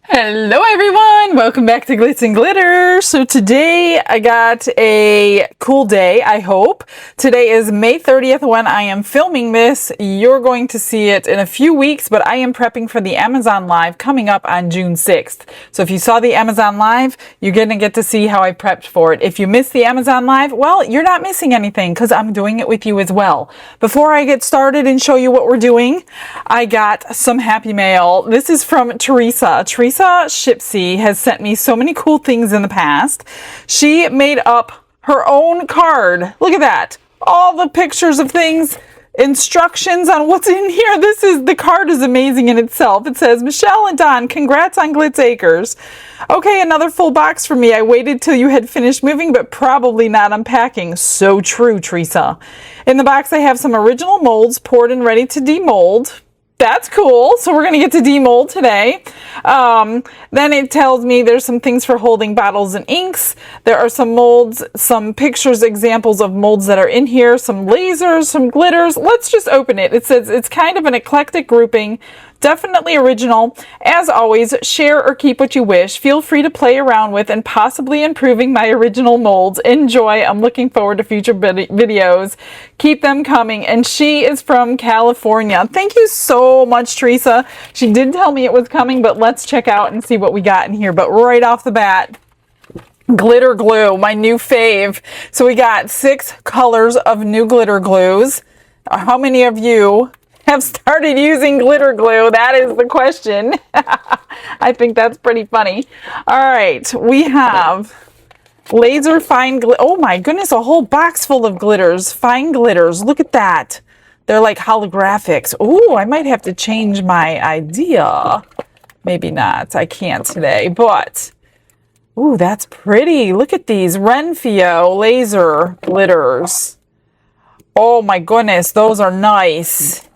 Hello everyone, welcome back to Glitz and Glitter. So today I got a cool day, I hope. Today is May 30th when I am filming this. You're going to see it in a few weeks, but I am prepping for the Amazon Live coming up on June 6th. So if you saw the Amazon Live, you're going to get to see how I prepped for it. If you missed the Amazon Live, well, you're not missing anything because I'm doing it with you as well. Before I get started and show you what we're doing, I got some happy mail. This is from Teresa. Teresa Shipsy has sent me so many cool things in the past. She made up her own card. Look at that. All the pictures of things, instructions on what's in here. The card is amazing in itself. It says, Michelle and Don, congrats on Glitz Acres. Okay, another full box for me. I waited till you had finished moving, but probably not unpacking. So true, Teresa. In the box, I have some original molds poured and ready to demold. That's cool. So we're going to get to demold today. Then it tells me there's some things for holding bottles and inks. There are some molds, some pictures, examples of molds that are in here, some lasers, some glitters. Let's just open it. It says it's kind of an eclectic grouping. Definitely original. As always, share or keep what you wish. Feel free to play around with and possibly improving my original molds. Enjoy. I'm looking forward to future videos. Keep them coming. And she is from California. Thank you so much, Teresa. She did tell me it was coming, but let's check out and see what we got in here. But right off the bat, glitter glue, my new fave. So we got 6 colors of new glitter glues. How many of you have started using glitter glue? That is the question. I think that's pretty funny. All right, we have laser fine glitter. Oh my goodness, a whole box full of glitters, fine glitters. Look at that. They're like holographics. Oh, I might have to change my idea. Maybe not. I can't today, but ooh, that's pretty. Look at these Renfio laser glitters. Oh my goodness, those are nice.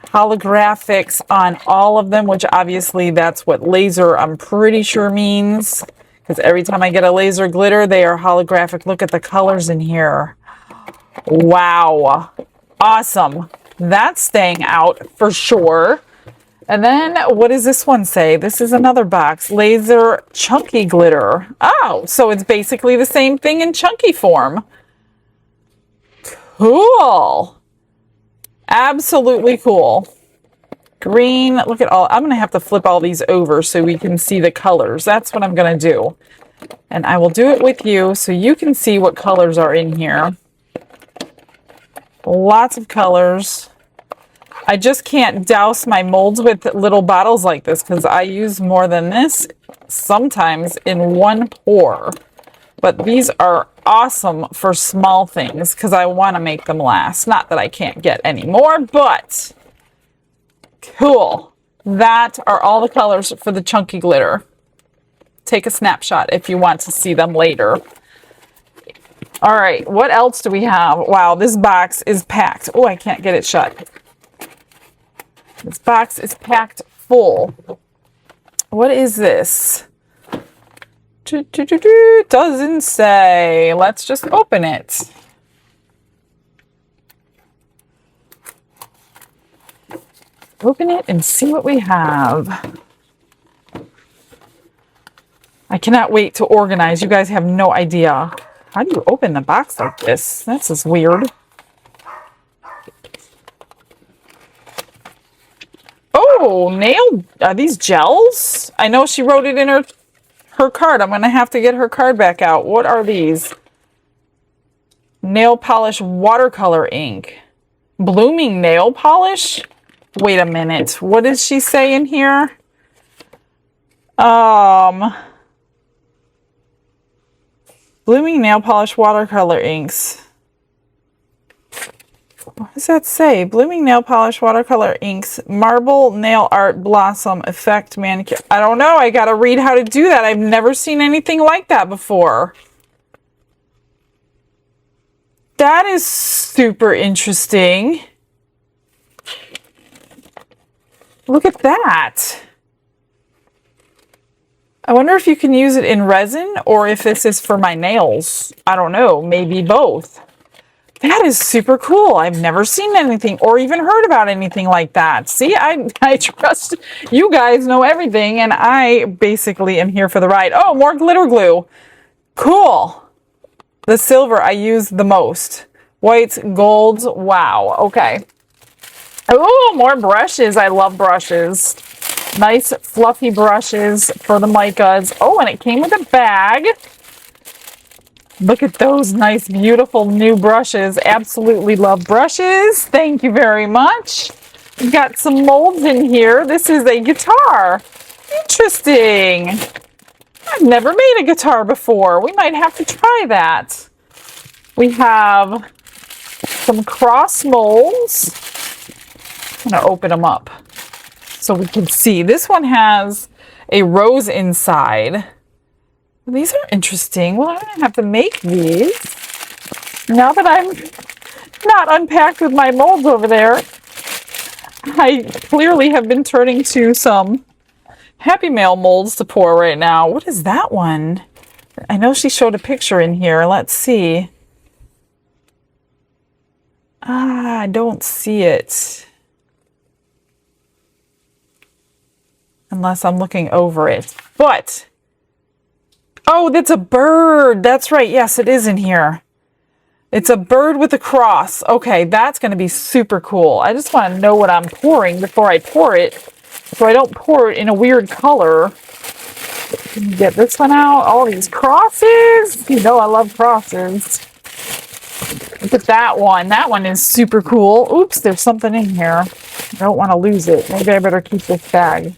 Holographics on all of them, which obviously that's what laser I'm pretty sure means, because every time I get a laser glitter, they are holographic. Look at the colors in here. Wow. Awesome. That's staying out for sure. And then what does this one say? This is another box. Laser chunky glitter. Oh, so it's basically the same thing in chunky form. Cool. Absolutely cool. Green, look at all. I'm going to have to flip all these over so we can see the colors. That's what I'm going to do. And I will do it with you so you can see what colors are in here. Lots of colors. I just can't douse my molds with little bottles like this because I use more than this sometimes in one pour. But these are awesome for small things because I want to make them last. Not that I can't get any more, but cool. That are all the colors for the chunky glitter. Take a snapshot if you want to see them later. All right, what else do we have? Wow, this box is packed. Oh, I can't get it shut. This box is packed full. What is this? Doesn't say. Let's just open it. Open it and see what we have. I cannot wait to organize. You guys have no idea. How do you open the box like this? That's just weird. Oh, nail. Are these gels? I know she wrote it in her card. I'm going to have to get her card back out. What are these? Nail polish watercolor ink. Blooming nail polish? Wait a minute. What does she say in here? Blooming nail polish watercolor inks. What does that say? Blooming nail polish watercolor inks, marble nail art blossom effect manicure. I don't know. I got to read how to do that. I've never seen anything like that before. That is super interesting. Look at that. I wonder if you can use it in resin or if this is for my nails. I don't know. Maybe both. That is super cool. I've never seen anything or even heard about anything like that. See, I trust you guys know everything, and I basically am here for the ride. Oh, more glitter glue. Cool. The silver I use the most. Whites, golds. Wow. Okay. Oh, more brushes. I love brushes. Nice fluffy brushes for the micas. Oh, and it came with a bag. Look at those nice, beautiful new brushes. Absolutely love brushes. Thank you very much. We've got some molds in here. This is a guitar. Interesting. I've never made a guitar before. We might have to try that. We have some cross molds. I'm going to open them up so we can see. This one has a rose inside. These are interesting. Well, I'm going to have to make these. Now that I'm not unpacked with my molds over there, I clearly have been turning to some Happy Mail molds to pour right now. What is that one? I know she showed a picture in here. Let's see. I don't see it. Unless I'm looking over it. But... oh, that's a bird. That's right. Yes, it is in here. It's a bird with a cross. Okay, that's going to be super cool. I just want to know what I'm pouring before I pour it, so I don't pour it in a weird color. Get this one out. All these crosses. You know I love crosses. Look at that one. That one is super cool. Oops, there's something in here. I don't want to lose it. Maybe I better keep this bag.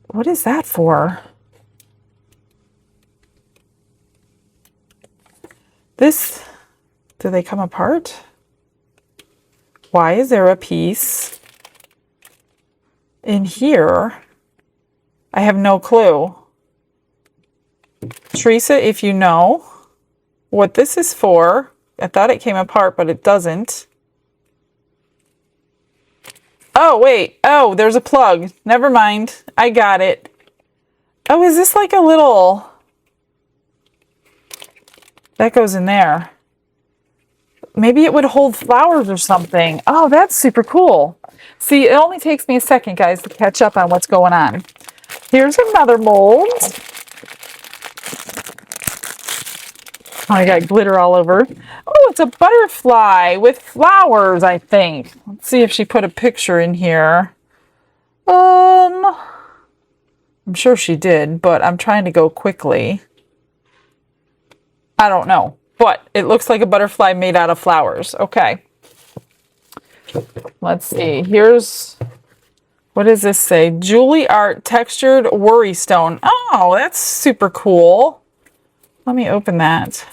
What is that for? This, do they come apart? Why is there a piece in here? I have no clue. Teresa, if you know what this is for, I thought it came apart, but it doesn't. Oh, wait. Oh, there's a plug. Never mind. I got it. Oh, is this like a little... that goes in there. Maybe it would hold flowers or something. Oh, that's super cool. See, it only takes me a second, guys, to catch up on what's going on. Here's another mold. Oh, I got glitter all over. Oh, it's a butterfly with flowers, I think. Let's see if she put a picture in here. I'm sure she did, but I'm trying to go quickly. I don't know, but it looks like a butterfly made out of flowers. Okay. Let's see. Here's, what does this say? Julie Art Textured Worry Stone. Oh, that's super cool. Let me open that.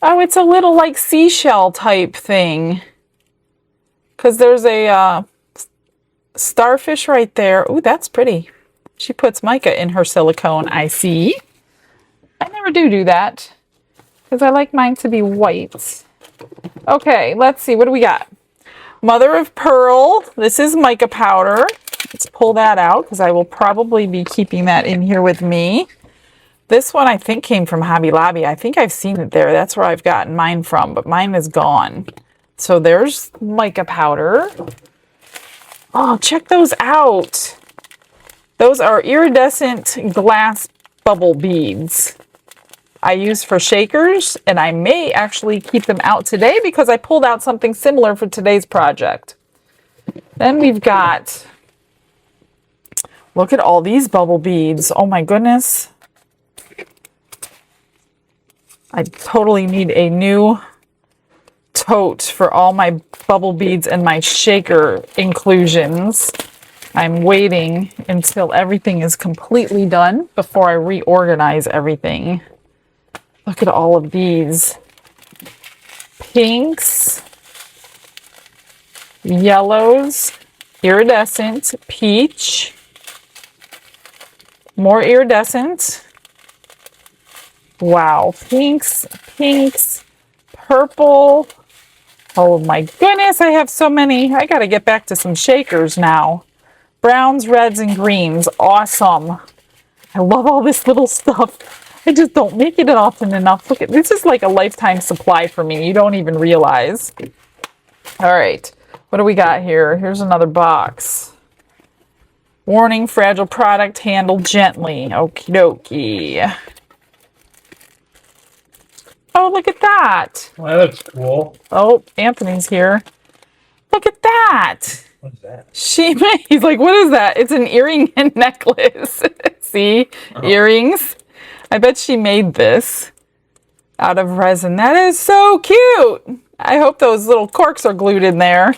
Oh, it's a little like seashell type thing. Because there's a starfish right there. Ooh, that's pretty. She puts mica in her silicone, I see. I never do that. Because I like mine to be white. Okay, let's see. What do we got? Mother of Pearl. This is mica powder. Let's pull that out because I will probably be keeping that in here with me. This one I think came from Hobby Lobby. I think I've seen it there. That's where I've gotten mine from, but mine is gone. So there's mica powder. Oh, check those out. Those are iridescent glass bubble beads I use for shakers, and I may actually keep them out today because I pulled out something similar for today's project. Then we've got, look at all these bubble beads. Oh my goodness. I totally need a new tote for all my bubble beads and my shaker inclusions. I'm waiting until everything is completely done before I reorganize everything. Look at all of these. Pinks, yellows, iridescent, peach, more iridescent. Wow, pinks, purple. Oh my goodness, I have so many. I gotta get back to some shakers now. Browns, reds, and greens. Awesome. I love all this little stuff. I just don't make it often enough. Look at this, is like a lifetime supply for me. You don't even realize. All right, what do we got here? Here's another box. Warning, fragile product, handle gently. Okie dokie. Oh, look at that. Well, that looks cool. Oh, Anthony's here. Look at that. What is that? He's like, what is that? It's an earring and necklace. See? Earrings. I bet she made this out of resin. That is so cute. I hope those little corks are glued in there.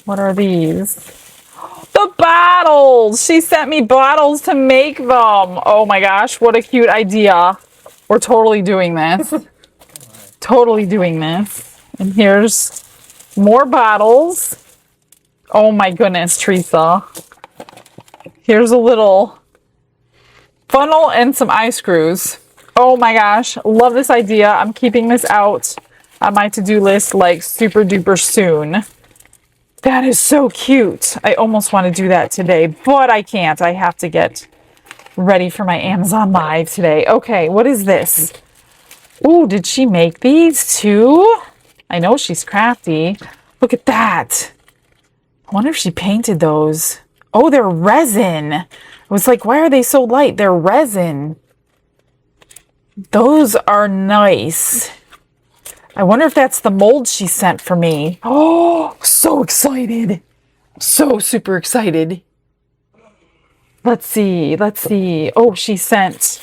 What are these? The bottles! She sent me bottles to make them. Oh my gosh, what a cute idea. We're totally doing this. Totally doing this. And here's more bottles. Oh my goodness, Teresa. Here's a little funnel and some eye screws. Oh my gosh, love this idea. I'm keeping this out on my to-do list like super duper soon. That is so cute. I almost want to do that today, but I can't. I have to get ready for my Amazon Live today. Okay, what is this? Ooh, did she make these too? I know she's crafty. Look at that. I wonder if she painted those. Oh, they're resin. I was like, why are they so light? They're resin. Those are nice. I wonder if that's the mold she sent for me. Oh, so excited. So super excited. Let's see. Let's see. Oh, she sent.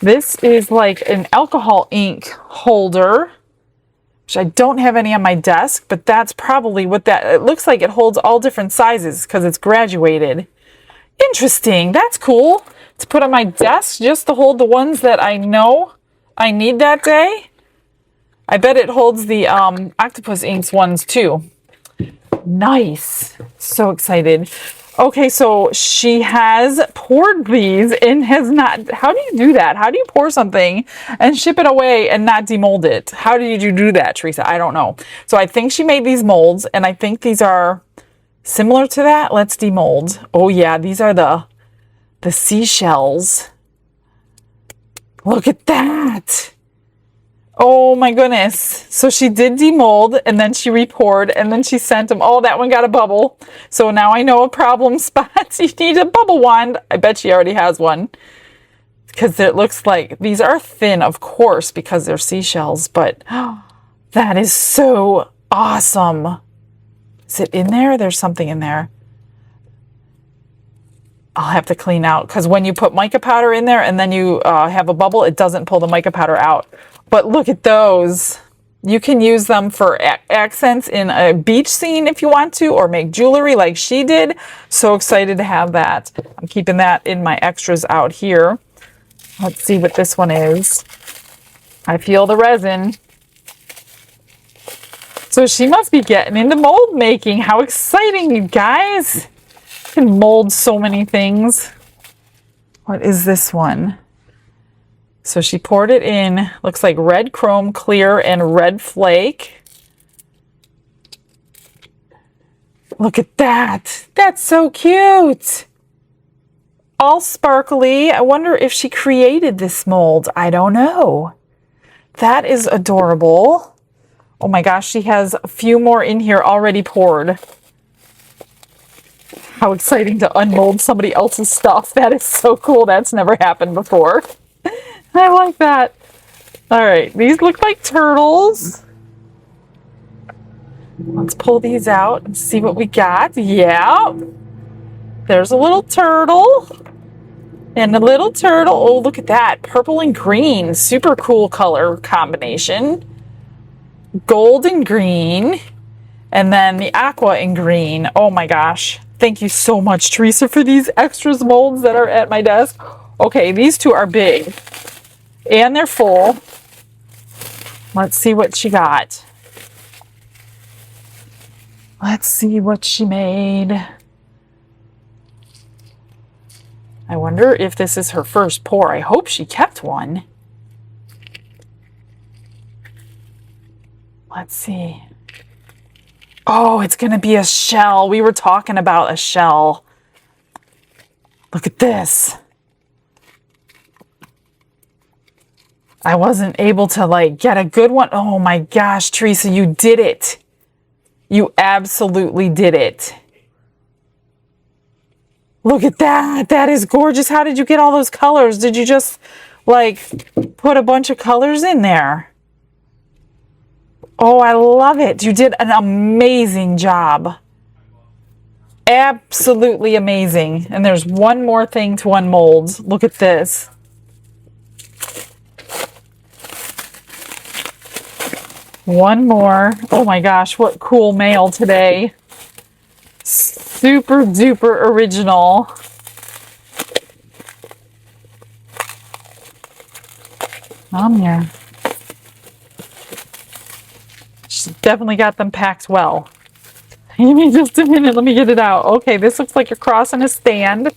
This is like an alcohol ink holder, which I don't have any on my desk, but that's probably what that, it looks like it holds all different sizes because it's graduated. Interesting. That's cool to put on my desk just to hold the ones that I know I need that day. I bet it holds the octopus inks ones too. Nice. So excited. Okay, so she has poured these and has not, how do you do that? How do you pour something and ship it away and not demold it? How did you do that, Teresa? I don't know. So I think she made these molds and I think these are similar to that. Let's demold. Oh yeah, these are the seashells. Look at that. Oh my goodness. So she did demold and then she repoured and then she sent them. Oh, that one got a bubble. So now I know a problem spot. You need a bubble wand. I bet she already has one. Because it looks like these are thin, of course, because they're seashells. But that is so awesome. Is it in there? There's something in there. I'll have to clean out. Because when you put mica powder in there and then you have a bubble, it doesn't pull the mica powder out. But look at those. You can use them for accents in a beach scene if you want to, or make jewelry like she did. So excited to have that. I'm keeping that in my extras out here. Let's see what this one is. I feel the resin. So she must be getting into mold making. How exciting, you guys. You can mold so many things. What is this one? So she poured it in, looks like red chrome, clear, and red flake. Look at that. That's so cute. All sparkly. I wonder if she created this mold. I don't know. That is adorable. Oh my gosh, she has a few more in here already poured. How exciting to unmold somebody else's stuff. That is so cool. That's never happened before. I like that. All right, these look like turtles. Let's pull these out and see what we got. Yeah. There's a little turtle. And a little turtle. Oh, look at that. Purple and green. Super cool color combination. Gold and green. And then the aqua and green. Oh my gosh. Thank you so much, Teresa, for these extras molds that are at my desk. Okay, these two are big. And they're full. Let's see what she got. Let's see what she made. I wonder if this is her first pour. I hope she kept one. Let's see. Oh, it's going to be a shell. We were talking about a shell. Look at this. I wasn't able to like get a good one. Oh my gosh, Teresa, you did it. You absolutely did it. Look at that. That is gorgeous. How did you get all those colors? Did you just like put a bunch of colors in there? Oh, I love it. You did an amazing job. Absolutely amazing. And there's one more thing to unmold. Look at this. One more. Oh my gosh, what cool mail today. Super duper original. Here. She's definitely got them packed well. Give me just a minute, let me get it out. Okay, this looks like a cross and a stand.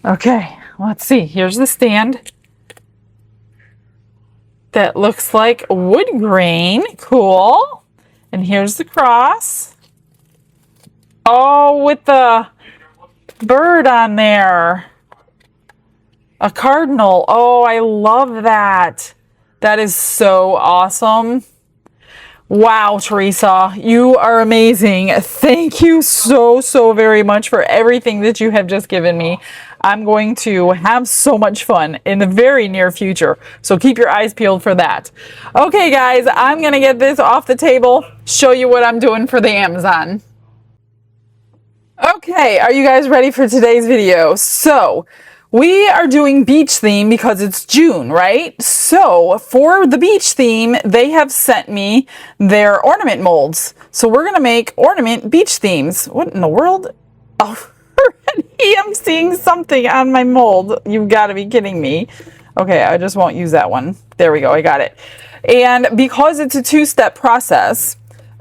Okay, let's see. Here's the stand. That looks like wood grain. Cool. And here's the cross. Oh, with the bird on there. A cardinal. Oh, I love that. That is so awesome. Wow, Teresa, you are amazing. Thank you so, so very much for everything that you have just given me. I'm going to have so much fun in the very near future, so keep your eyes peeled for that. Okay, guys, I'm going to get this off the table, show you what I'm doing for the Amazon. Okay, are you guys ready for today's video? So, we are doing beach theme because it's June, right? So for the beach theme, they have sent me their ornament molds. So we're going to make ornament beach themes. What in the world? Oh, already I'm seeing something on my mold. You've got to be kidding me. Okay, I just won't use that one. There we go. I got it. And because it's a two-step process,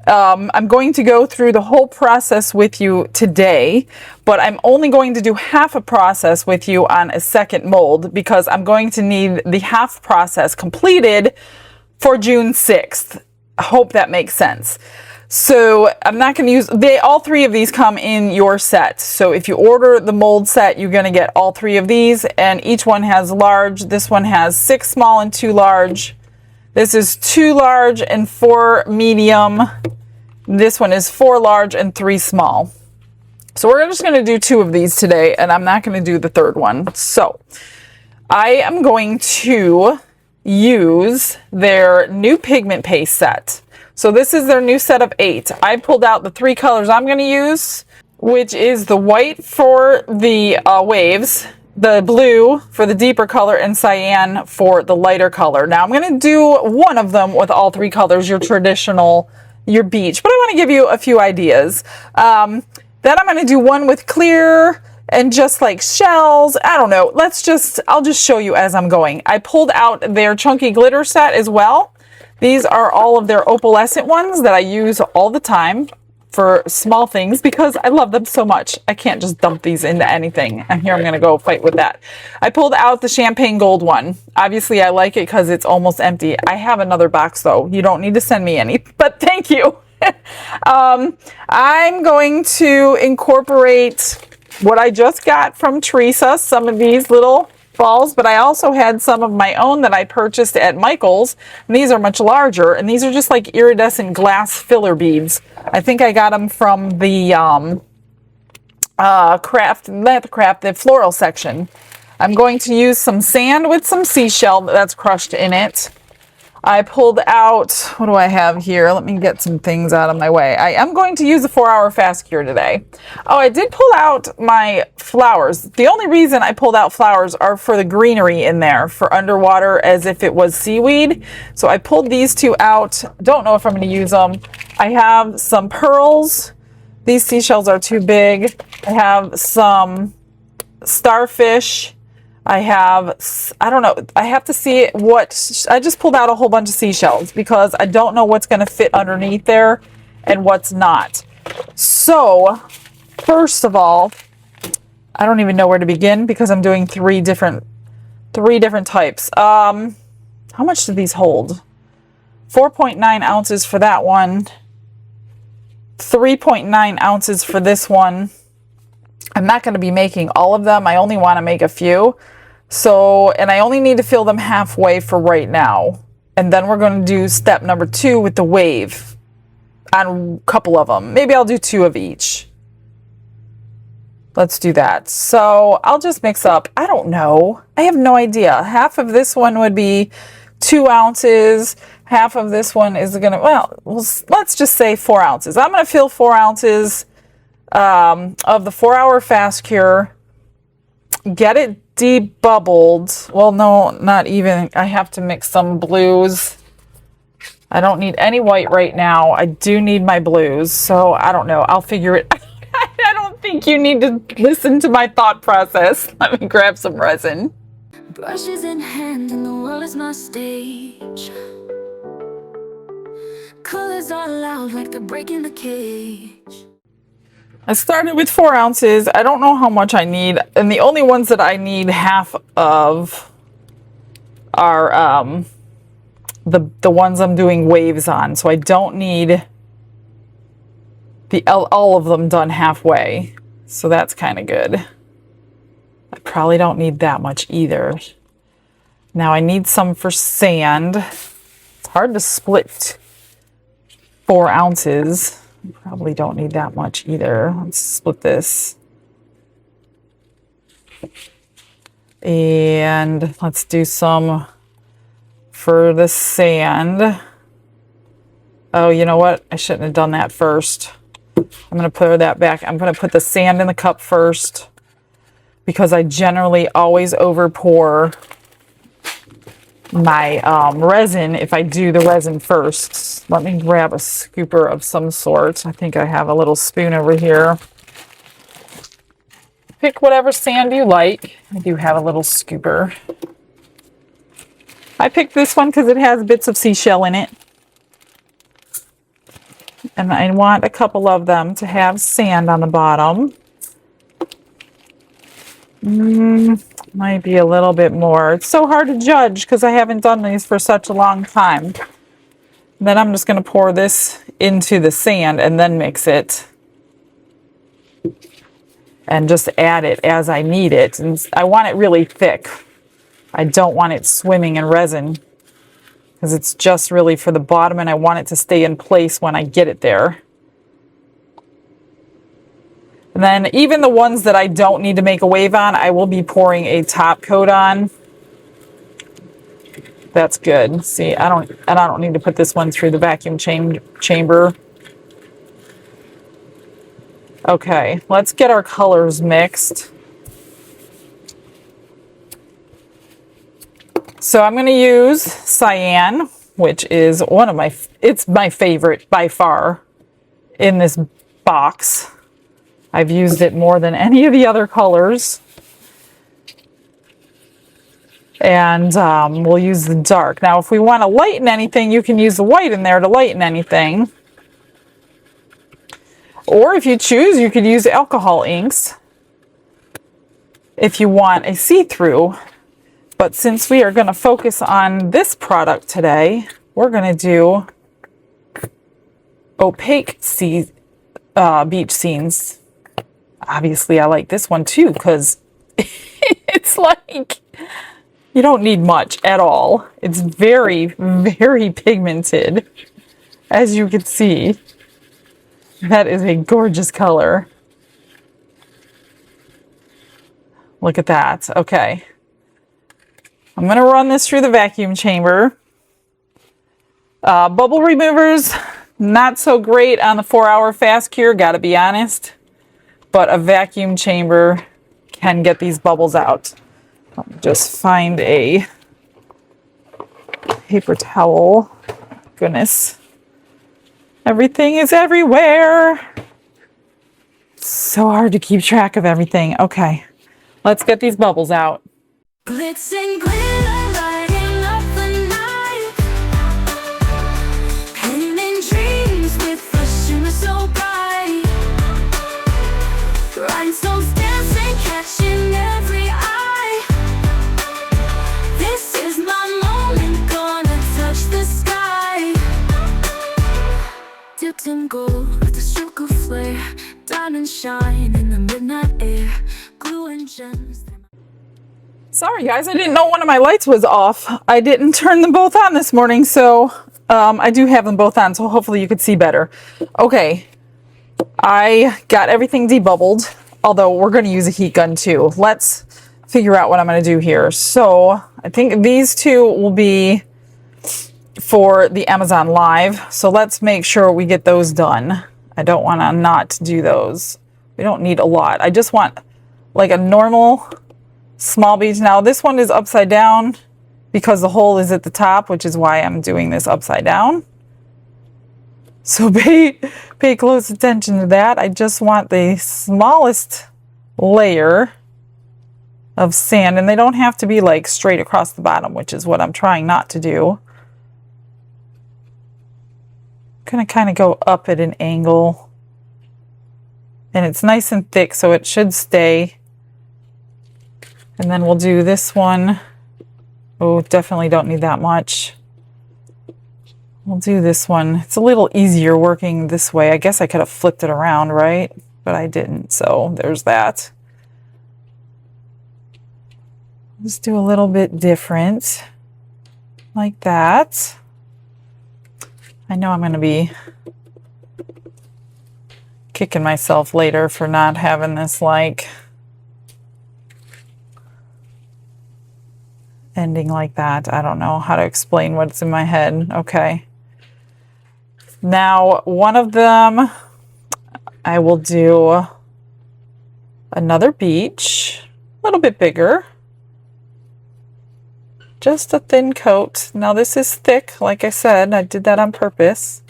I'm going to go through the whole process with you today, but I'm only going to do half a process with you on a second mold because I'm going to need the half process completed for June 6th. I hope that makes sense. So I'm not going to use, all three of these come in your set. So if you order the mold set, you're going to get all three of these, and each one has large. This one has 6 small and 2 large. This is 2 large and 4 medium. This one is 4 large and 3 small. So we're just going to do 2 of these today, and I'm not going to do the third one. So I am going to use their new pigment paste set. So this is their new set of 8. I pulled out the 3 colors I'm going to use, which is the white for the waves, the blue for the deeper color, and cyan for the lighter color. Now I'm going to do one of them with all 3 colors, your traditional, your beach, but I want to give you a few ideas. Then I'm going to do one with clear and just like shells. I don't know. I'll just show you as I'm going. I pulled out their chunky glitter set as well. These are all of their opalescent ones that I use all the time for small things because I love them so much. I can't just dump these into anything. And here I'm going to go fight with that. I pulled out the champagne gold one. Obviously, I like it because it's almost empty. I have another box, though. You don't need to send me any, but thank you. I'm going to incorporate what I just got from Teresa, some of these little balls, but I also had some of my own that I purchased at Michael's, and these are much larger, and these are just like iridescent glass filler beads. I think I got them from the the floral section. I'm going to use some sand with some seashell that's crushed in it. I pulled out, what do I have here? Let me get some things out of my way. I am going to use a 4-hour fast cure today. Oh, I did pull out my flowers. The only reason I pulled out flowers are for the greenery in there, for underwater as if it was seaweed. So I pulled these 2 out. Don't know if I'm going to use them. I have some pearls. These seashells are too big. I have some starfish. I don't know, I have to see I just pulled out a whole bunch of seashells because I don't know what's going to fit underneath there and what's not. So, first of all, I don't even know where to begin because I'm doing three different types. How much do these hold? 4.9 ounces for that one. 3.9 ounces for this one. I'm not going to be making all of them. I only want to make a few. So, and I only need to fill them halfway for right now. And then we're going to do step number 2 with the wave on a couple of them. Maybe I'll do 2 of each. Let's do that. So I'll just mix up, I don't know. I have no idea. Half of this one would be 2 ounces. Half of this one is going to, well, let's just say 4 ounces. I'm going to fill 4 ounces of the 4-hour fast cure. Get it debubbled. Well, no, not even. I have to mix some blues. I don't need any white right now. I do need my blues, so I don't know. I'll figure it out. I don't think you need to listen to my thought process. Let me grab some resin. Brushes in hand and the world is my stage. Colors are loud like they're breaking the cage. I started with 4 ounces. I don't know how much I need. And the only ones that I need half of are the ones I'm doing waves on. So I don't need all of them done halfway. So that's kind of good. I probably don't need that much either. Now I need some for sand. It's hard to split 4 ounces. Probably don't need that much either. Let's split this. And let's do some for the sand. Oh, you know what? I shouldn't have done that first. I'm going to put that back. I'm going to put the sand in the cup first because I generally always over pour my resin if I do the resin first. Let me grab a scooper of some sort. I think I have a little spoon over here. Pick whatever sand you like. I do have a little scooper. I picked this one because it has bits of seashell in it. And I want a couple of them to have sand on the bottom. Might be a little bit more. It's so hard to judge because I haven't done these for such a long time. Then I'm just going to pour this into the sand and then mix it. And just add it as I need it. And I want it really thick. I don't want it swimming in resin because it's just really for the bottom and I want it to stay in place when I get it there. And then even the ones that I don't need to make a wave on, I will be pouring a top coat on. That's good. See, I don't need to put this one through the vacuum chamber. Okay, let's get our colors mixed. So I'm going to use cyan, which is it's my favorite by far in this box. I've used it more than any of the other colors. And we'll use the dark. Now, if we want to lighten anything, you can use the white in there to lighten anything. Or if you choose, you could use alcohol inks if you want a see-through. But since we are going to focus on this product today, we're going to do opaque beach scenes. Obviously, I like this one too because it's like you don't need much at all. It's very, very pigmented, as you can see. That is a gorgeous color. Look at that. Okay. I'm going to run this through the vacuum chamber. Bubble removers, not so great on the 4-hour fast cure, gotta be honest. But a vacuum chamber can get these bubbles out. Let me just find a paper towel. Goodness. Everything is everywhere. It's so hard to keep track of everything. Okay, let's get these bubbles out. Glitz and glitter lighting up the night, painting dreams with a shimmer so bright, rhinestones dancing, catching every eye. This is my moment, gonna touch the sky. Dipped in gold with a stroke of flare, diamond shine in the midnight air. intentions. Sorry guys, I didn't know one of my lights was off. I didn't turn them both on this morning, so I do have them both on, so hopefully you could see better. Okay, I got everything debubbled, although we're going to use a heat gun too. Let's figure out what I'm going to do here. So I think these two will be for the Amazon Live, so let's make sure we get those done. I don't want to not do those. We don't need a lot. I just want like a normal small beach. Now this one is upside down because the hole is at the top, which is why I'm doing this upside down. So pay close attention to that. I just want the smallest layer of sand, and they don't have to be like straight across the bottom, which is what I'm trying not to do. I'm gonna kind of go up at an angle, and it's nice and thick, so it should stay. And then we'll do this one. Oh, definitely don't need that much. We'll do this one. It's a little easier working this way. I guess I could have flipped it around, right? But I didn't, so there's that. Let's do a little bit different, like that. I know I'm going to be kicking myself later for not having this like ending like that. I don't know how to explain what's in my head. Okay. Now, one of them, I will do another beach, a little bit bigger. Just a thin coat. Now this is thick, like I said, I did that on purpose.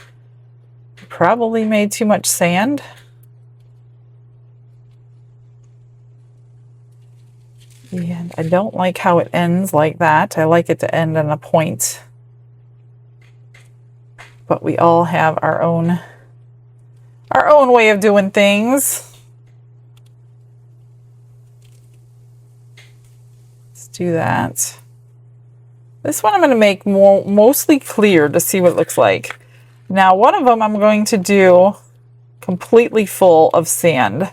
Probably made too much sand. And I don't like how it ends like that. I like it to end on a point. But we all have our own way of doing things. Let's do that. This one I'm going to make mostly clear to see what it looks like. Now one of them I'm going to do completely full of sand.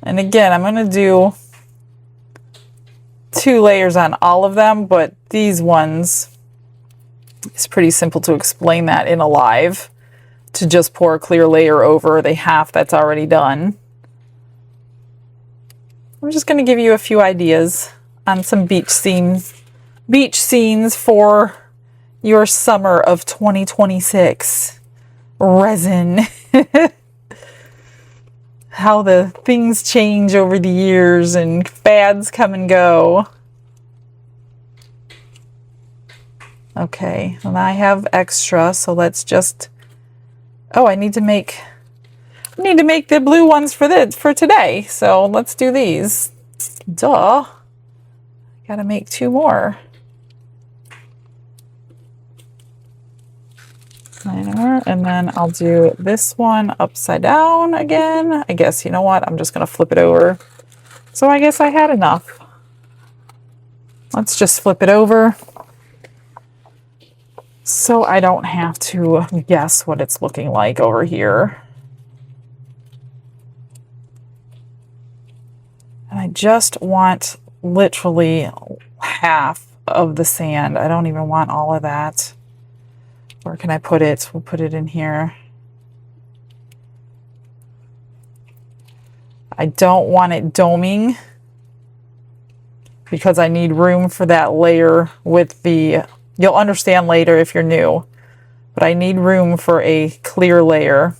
And again, I'm going to do 2 layers on all of them, but these ones, it's pretty simple to explain that in a live, to just pour a clear layer over the half that's already done. I'm just going to give you a few ideas on some beach scenes for your summer of 2026. Resin. How the things change over the years and fads come and go. Okay, and I have extra, so let's just, oh, I need to make the blue ones for today. So let's do these. Duh. Gotta make 2 more. And then I'll do this one upside down again. I guess, you know what? I'm just gonna flip it over. So I guess I had enough. Let's just flip it over, so I don't have to guess what it's looking like over here. And I just want literally half of the sand. I don't even want all of that. Where can I put it? We'll put it in here. I don't want it doming because I need room for that layer with the, you'll understand later if you're new, but I need room for a clear layer.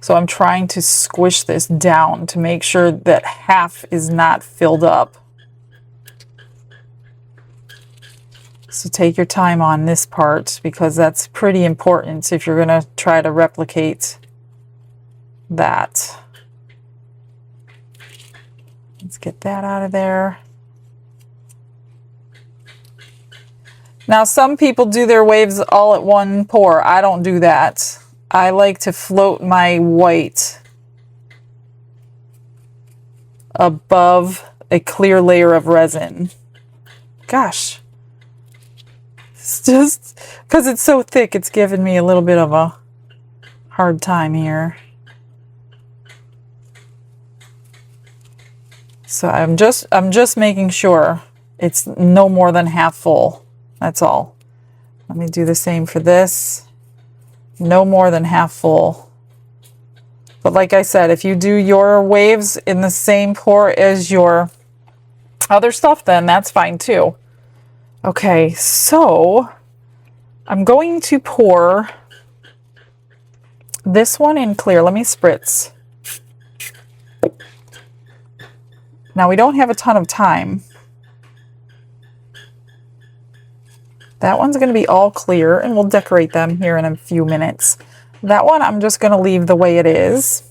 So I'm trying to squish this down to make sure that half is not filled up. So take your time on this part because that's pretty important if you're going to try to replicate that. Let's get that out of there. Now some people do their waves all at one pour. I don't do that. I like to float my white above a clear layer of resin. Gosh. It's just because it's so thick, it's giving me a little bit of a hard time here. So I'm just making sure it's no more than half full. That's all. Let me do the same for this. No more than half full. But like I said, if you do your waves in the same pour as your other stuff, then that's fine too. Okay, so I'm going to pour this one in clear. Let me spritz. Now we don't have a ton of time. That one's going to be all clear, and we'll decorate them here in a few minutes. That one I'm just going to leave the way it is.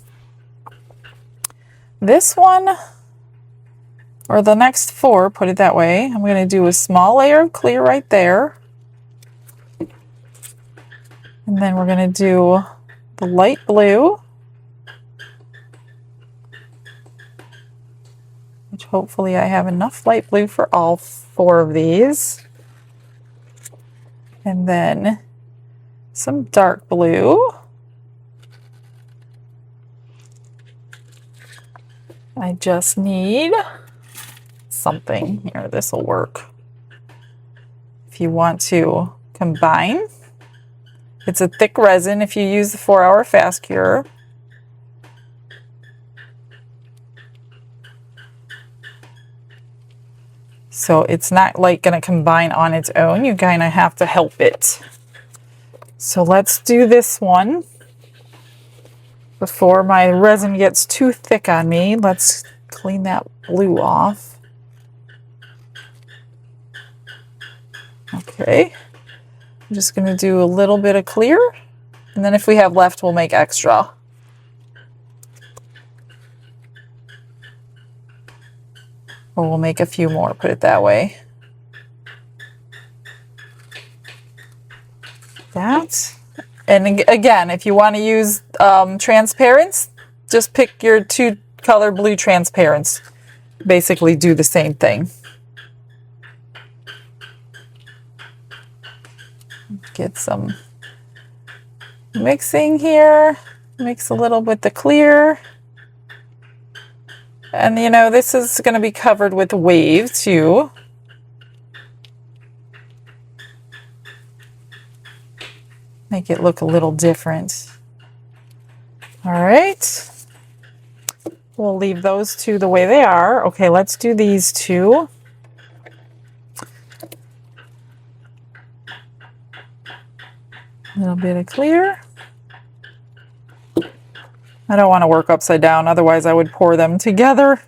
This one, or the next four, put it that way, I'm going to do a small layer of clear right there. And then we're going to do the light blue, which hopefully I have enough light blue for all four of these. And then some dark blue. I just need something here. This will work. If you want to combine, it's a thick resin if you use the 4-hour fast cure. So it's not like going to combine on its own. You kind of have to help it. So let's do this one before my resin gets too thick on me. Let's clean that blue off. Okay. I'm just going to do a little bit of clear, and then if we have left, we'll make extra. Or we'll make a few more, put it that way. That. And again, if you want to use transparents, just pick your 2-color blue transparents. Basically do the same thing. Get some mixing here. Mix a little with the clear. And you know, this is going to be covered with wave too. Make it look a little different. All right. We'll leave those two the way they are. Okay, let's do these two. A little bit of clear. I don't want to work upside down, otherwise I would pour them together.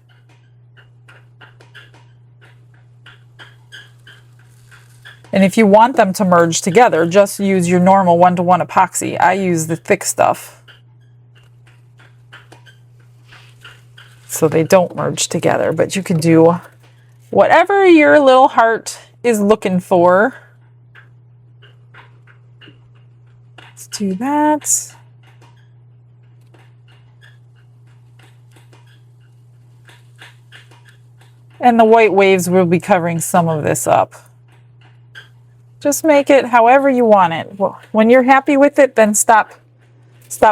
And if you want them to merge together, just use your normal 1-to-1 epoxy. I use the thick stuff, so they don't merge together, but you can do whatever your little heart is looking for. Let's do that. And the white waves will be covering some of this up. Just make it however you want it. When you're happy with it, then stop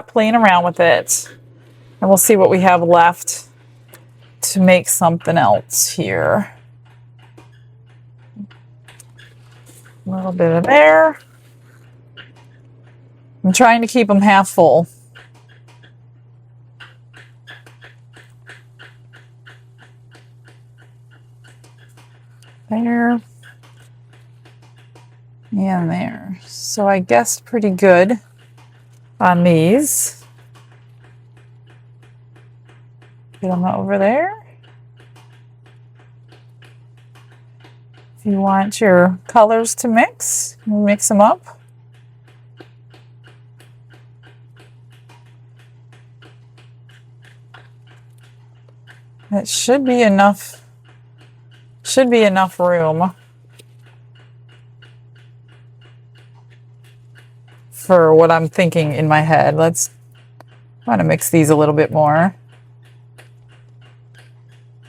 playing around with it. And we'll see what we have left to make something else here. A little bit of there. I'm trying to keep them half full. There. And there. So I guess pretty good on these. Get them over there. If you want your colors to mix, mix them up. That should be enough room for what I'm thinking in my head. I want to mix these a little bit more.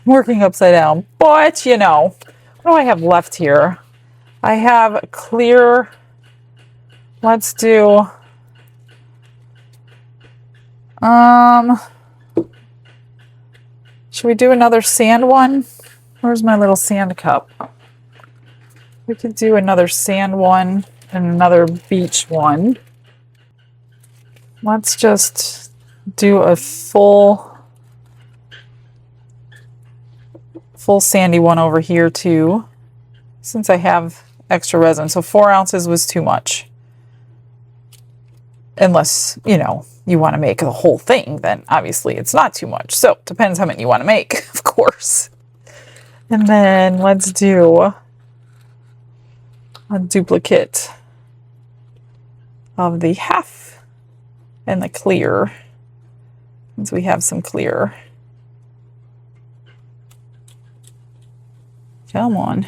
Working upside down, but you know, what do I have left here? I have clear. Let's do Should we do another sand one? Where's my little sand cup? We could do another sand one and another beach one. Let's just do a full sandy one over here too, since I have extra resin. So 4 ounces was too much. Unless, you know, you want to make the whole thing, then obviously it's not too much. So depends how many you want to make, of course. And then let's do a duplicate of the half and the clear, since we have some clear. Come on.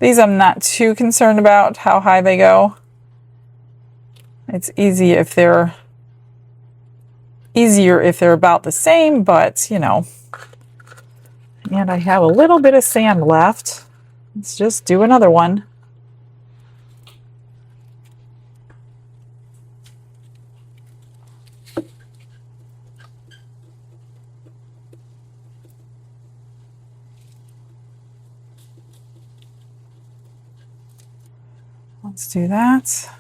These I'm not too concerned about how high they go. It's easier if they're about the same, but you know. And I have a little bit of sand left. Let's just do another one. Let's do that.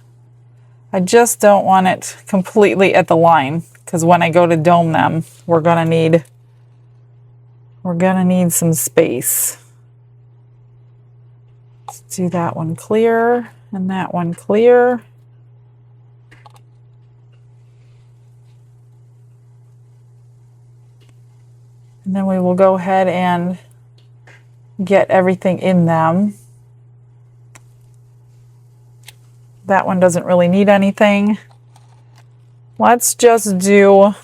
I just don't want it completely at the line, because when I go to dome them, we're gonna need some space. Let's do that one clear and that one clear. And then we will go ahead and get everything in them. That one doesn't really need anything. Let's just do,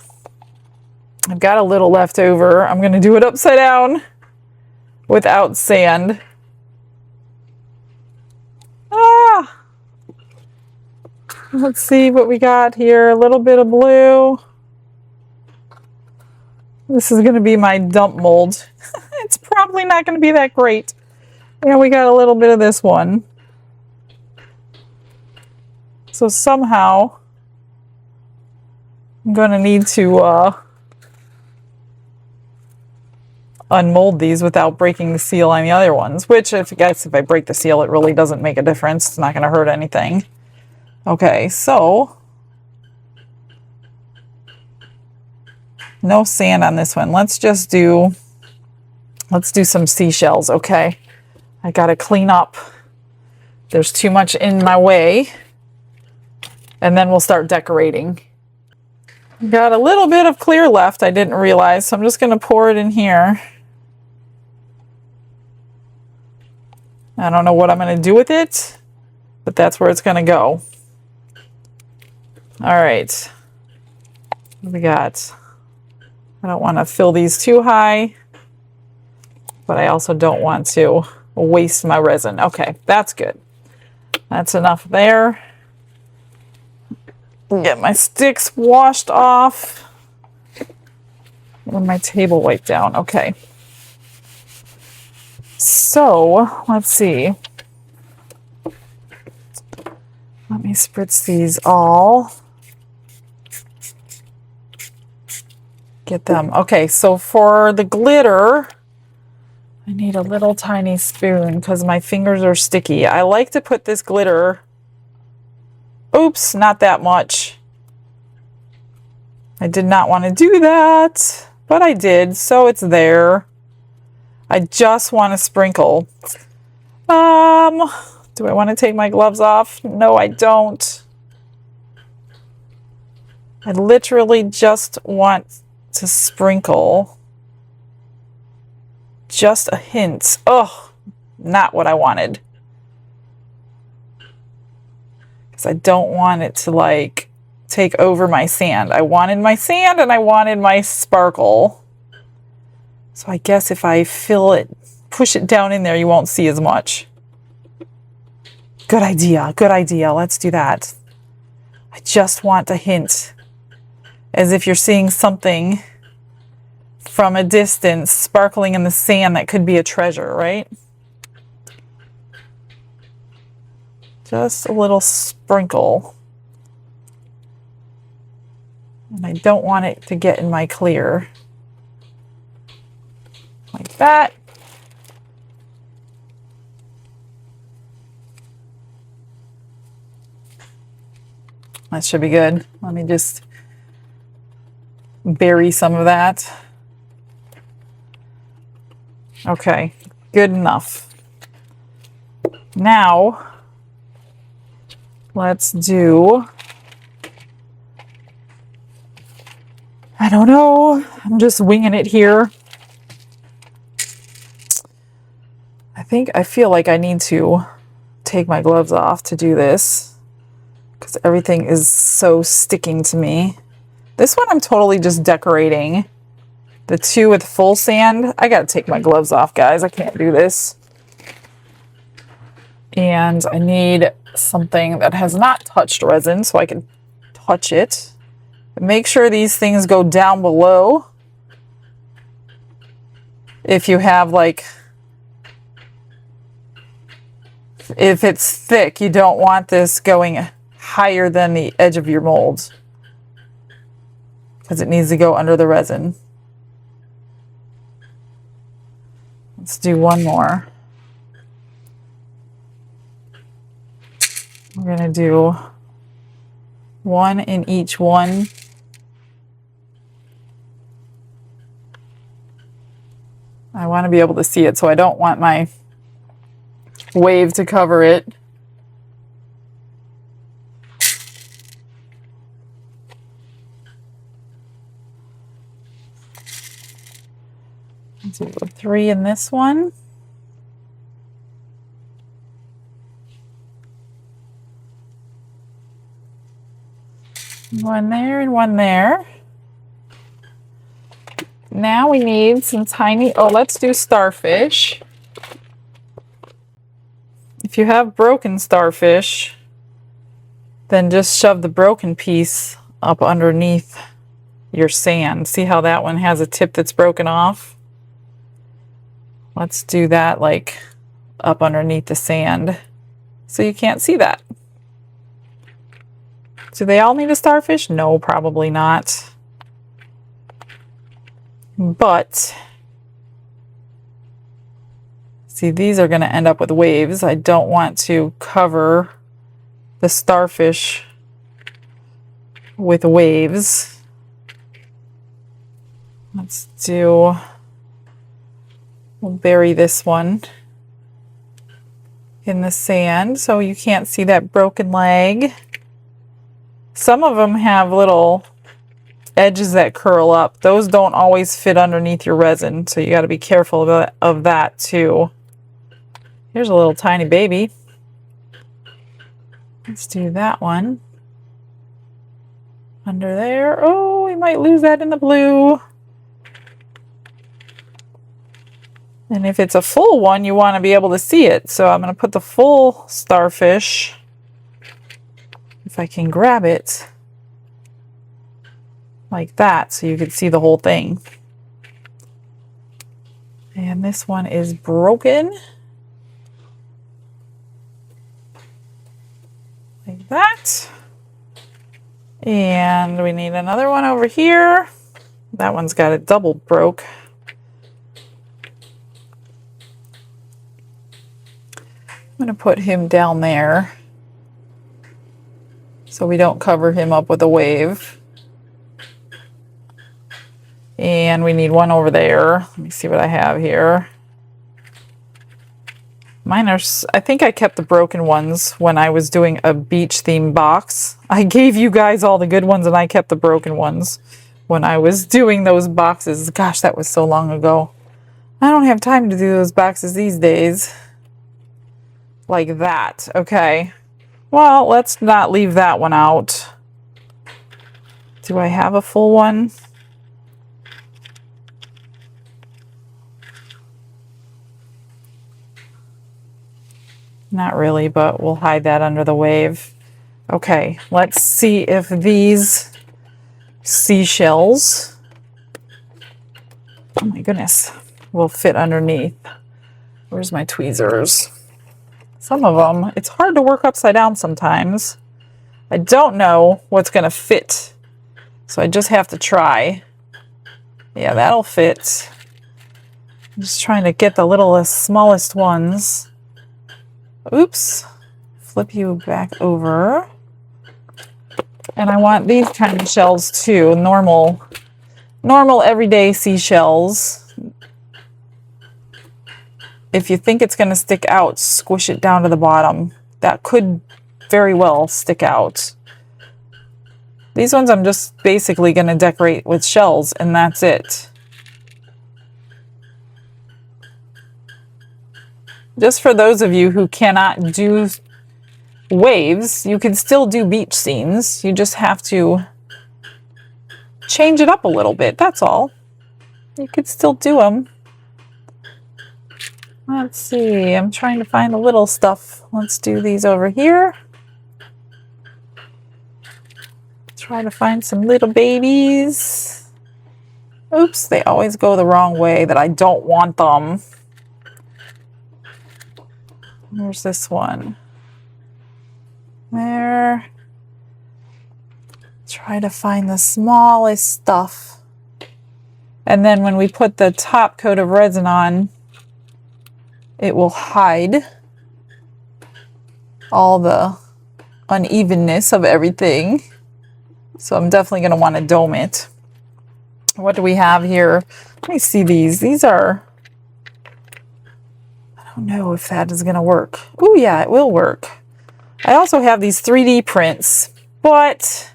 I've got a little left over. I'm going to do it upside down without sand. Ah! Let's see what we got here. A little bit of blue. This is going to be my dump mold. It's probably not going to be that great. And we got a little bit of this one. So somehow I'm going to need to unmold these without breaking the seal on the other ones, which if I break the seal, it really doesn't make a difference. It's not going to hurt anything. Okay, so no sand on this one. Let's do some seashells. Okay, I got to clean up. There's too much in my way. And then we'll start decorating. Got a little bit of clear left, I didn't realize, so I'm just going to pour it in here. I don't know what I'm going to do with it, but that's where it's going to go. All right. What do we got? I don't want to fill these too high, but I also don't want to waste my resin. Okay, that's good. That's enough there. Get my sticks washed off. And my table wiped down. Okay. So, let's see. Let me spritz these all. Get them. Okay, so for the glitter, I need a little tiny spoon because my fingers are sticky. I like to put this glitter... Oops, not that much. I did not want to do that, but I did, so it's there. I just want to sprinkle. Do I want to take my gloves off? No, I don't. I literally just want to sprinkle. Just a hint. Oh, not what I wanted. I don't want it to like take over my sand. I wanted my sand and I wanted my sparkle. So I guess if I fill it, push it down in there, you won't see as much. Good idea. Good idea. Let's do that. I just want a hint. As if you're seeing something from a distance sparkling in the sand that could be a treasure, right? Just a little sprinkle. And I don't want it to get in my clear. that. That should be good. Let me just bury some of that. Okay, good enough. Now, let's do, I don't know, I'm just winging it here. I feel like I need to take my gloves off to do this because everything is so sticking to me. This one I'm totally just decorating. The two with full sand, I gotta take my gloves off, guys. I can't do this. And I need something that has not touched resin so I can touch it. Make sure these things go down below. If you have like, if it's thick, you don't want this going higher than the edge of your mold because it needs to go under the resin. Let's do one more. We're going to do one in each one. I want to be able to see it, so I don't want my wave to cover it. Do 3 in this one. One there and one there. Now we need some tiny, oh, let's do starfish. If you have broken starfish, then just shove the broken piece up underneath your sand. See how that one has a tip that's broken off? Let's do that like up underneath the sand so you can't see that. Do they all need a starfish? No, probably not. But see, these are going to end up with waves. I don't want to cover the starfish with waves. Let's do, we'll bury this one in the sand so you can't see that broken leg. Some of them have little edges that curl up. Those don't always fit underneath your resin, so you got to be careful of that too. Here's a little tiny baby. Let's do that one. Under there. Oh, we might lose that in the blue. And if it's a full one, you want to be able to see it. So I'm going to put the full starfish, if I can grab it, like that, so you can see the whole thing. And this one is broken. Like that. And we need another one over here. That one's got it double broke. I'm going to put him down there so we don't cover him up with a wave. And we need one over there. Let me see what I have here. Mine are, I think I kept the broken ones when I was doing a beach theme box. I gave you guys all the good ones and I kept the broken ones when I was doing those boxes. Gosh, that was so long ago. I don't have time to do those boxes these days. Like that. Okay. Well, let's not leave that one out. Do I have a full one? Not really, but we'll hide that under the wave. Okay, let's see if these seashells, oh my goodness, will fit underneath. Where's my tweezers? Some of them, it's hard to work upside down sometimes. I don't know what's going to fit, so I just have to try. Yeah, that'll fit. I'm just trying to get the littlest, smallest ones. Oops. Flip you back over. And I want these kind of shells too. Normal everyday seashells. If you think it's going to stick out, squish it down to the bottom. That could very well stick out. These ones I'm just basically going to decorate with shells, and that's it. Just for those of you who cannot do waves, you can still do beach scenes. You just have to change it up a little bit, that's all. You could still do them. Let's see, I'm trying to find the little stuff. Let's do these over here. Try to find some little babies. Oops, they always go the wrong way that I don't want them. Where's this one? There. Try to find the smallest stuff. And then when we put the top coat of resin on, it will hide all the unevenness of everything. So I'm definitely going to want to dome it. What do we have here? Let me see these. These are, I don't know if that is going to work. Oh yeah, it will work. I also have these 3D prints, but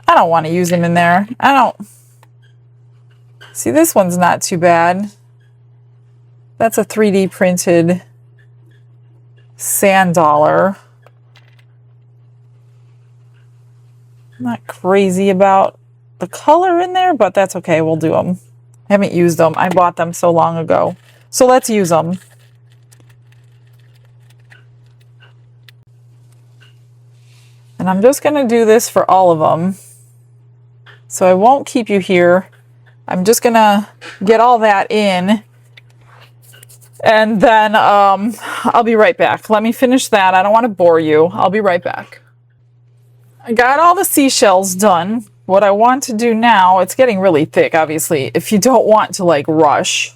I don't want to use them in there. I don't. See, this one's not too bad. That's a 3D printed sand dollar. I'm not crazy about the color in there, but that's okay. We'll do them. I haven't used them. I bought them so long ago. So let's use them. And I'm just going to do this for all of them. So I won't keep you here. I'm just going to get all that in. And then I'll be right back. Let me finish that. I don't want to bore you. I'll be right back. I got all the seashells done. What I want to do now, it's getting really thick, obviously. If you don't want to like rush,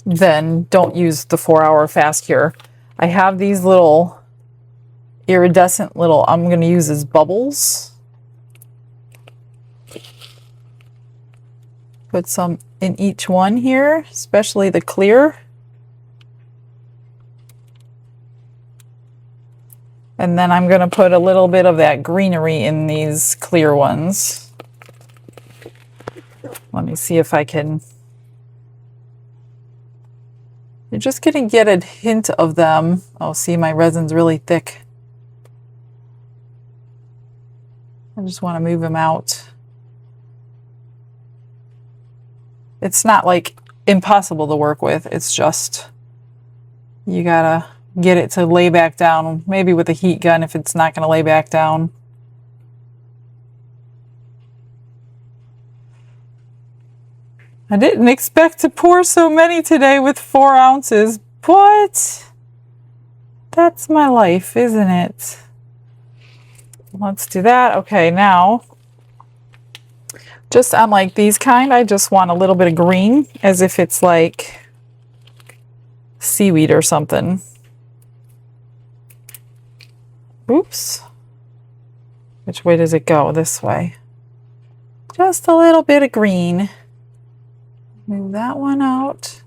then don't use the 4-hour fast cure. I have these little iridescent little, I'm going to use as bubbles. Put some in each one here, especially the clear. And then I'm going to put a little bit of that greenery in these clear ones. Let me see if I can. You're just going to get a hint of them. Oh, see, my resin's really thick. I just want to move them out. It's not like impossible to work with. It's just you gotta get it to lay back down, maybe with a heat gun if it's not going to lay back down. I didn't expect to pour so many today with 4 ounces, but that's my life, isn't it? Let's do that. Okay, now, just on like these kind, I just want a little bit of green, as if it's like seaweed or something. Oops. Which way does it go? This way. Just a little bit of green. Move that one out.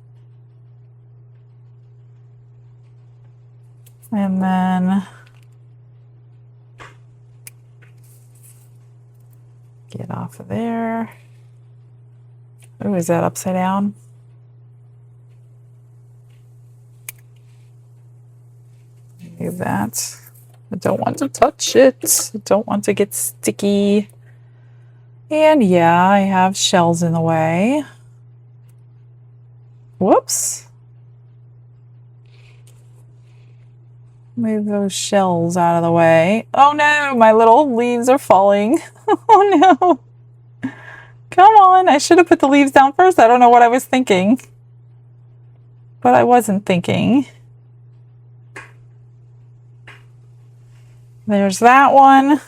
And then get off of there. Oh, is that upside down? Move that. I don't want to touch it. I don't want to get sticky. And yeah, I have shells in the way. Whoops. Move those shells out of the way. Oh no, my little leaves are falling. Oh no. Come on, I should have put the leaves down first. I don't know what I was thinking. But I wasn't thinking. There's that one.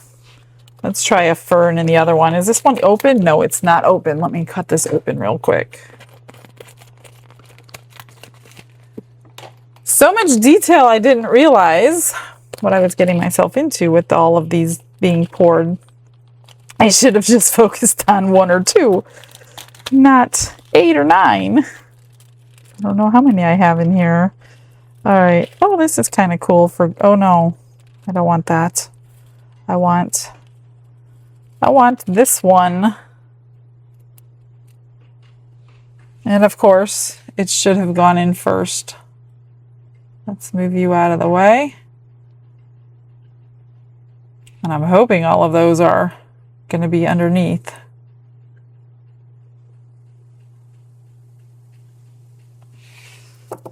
Let's try a fern in the other one. Is this one open? No, it's not open. Let me cut this open real quick. So much detail I didn't realize what I was getting myself into with all of these being poured. I should have just focused on 1 or 2, not 8 or 9. I don't know how many I have in here. All right. Oh, this is kind of cool for, oh no, I don't want that. I want this one. And of course, it should have gone in first. Let's move you out of the way. And I'm hoping all of those are going to be underneath.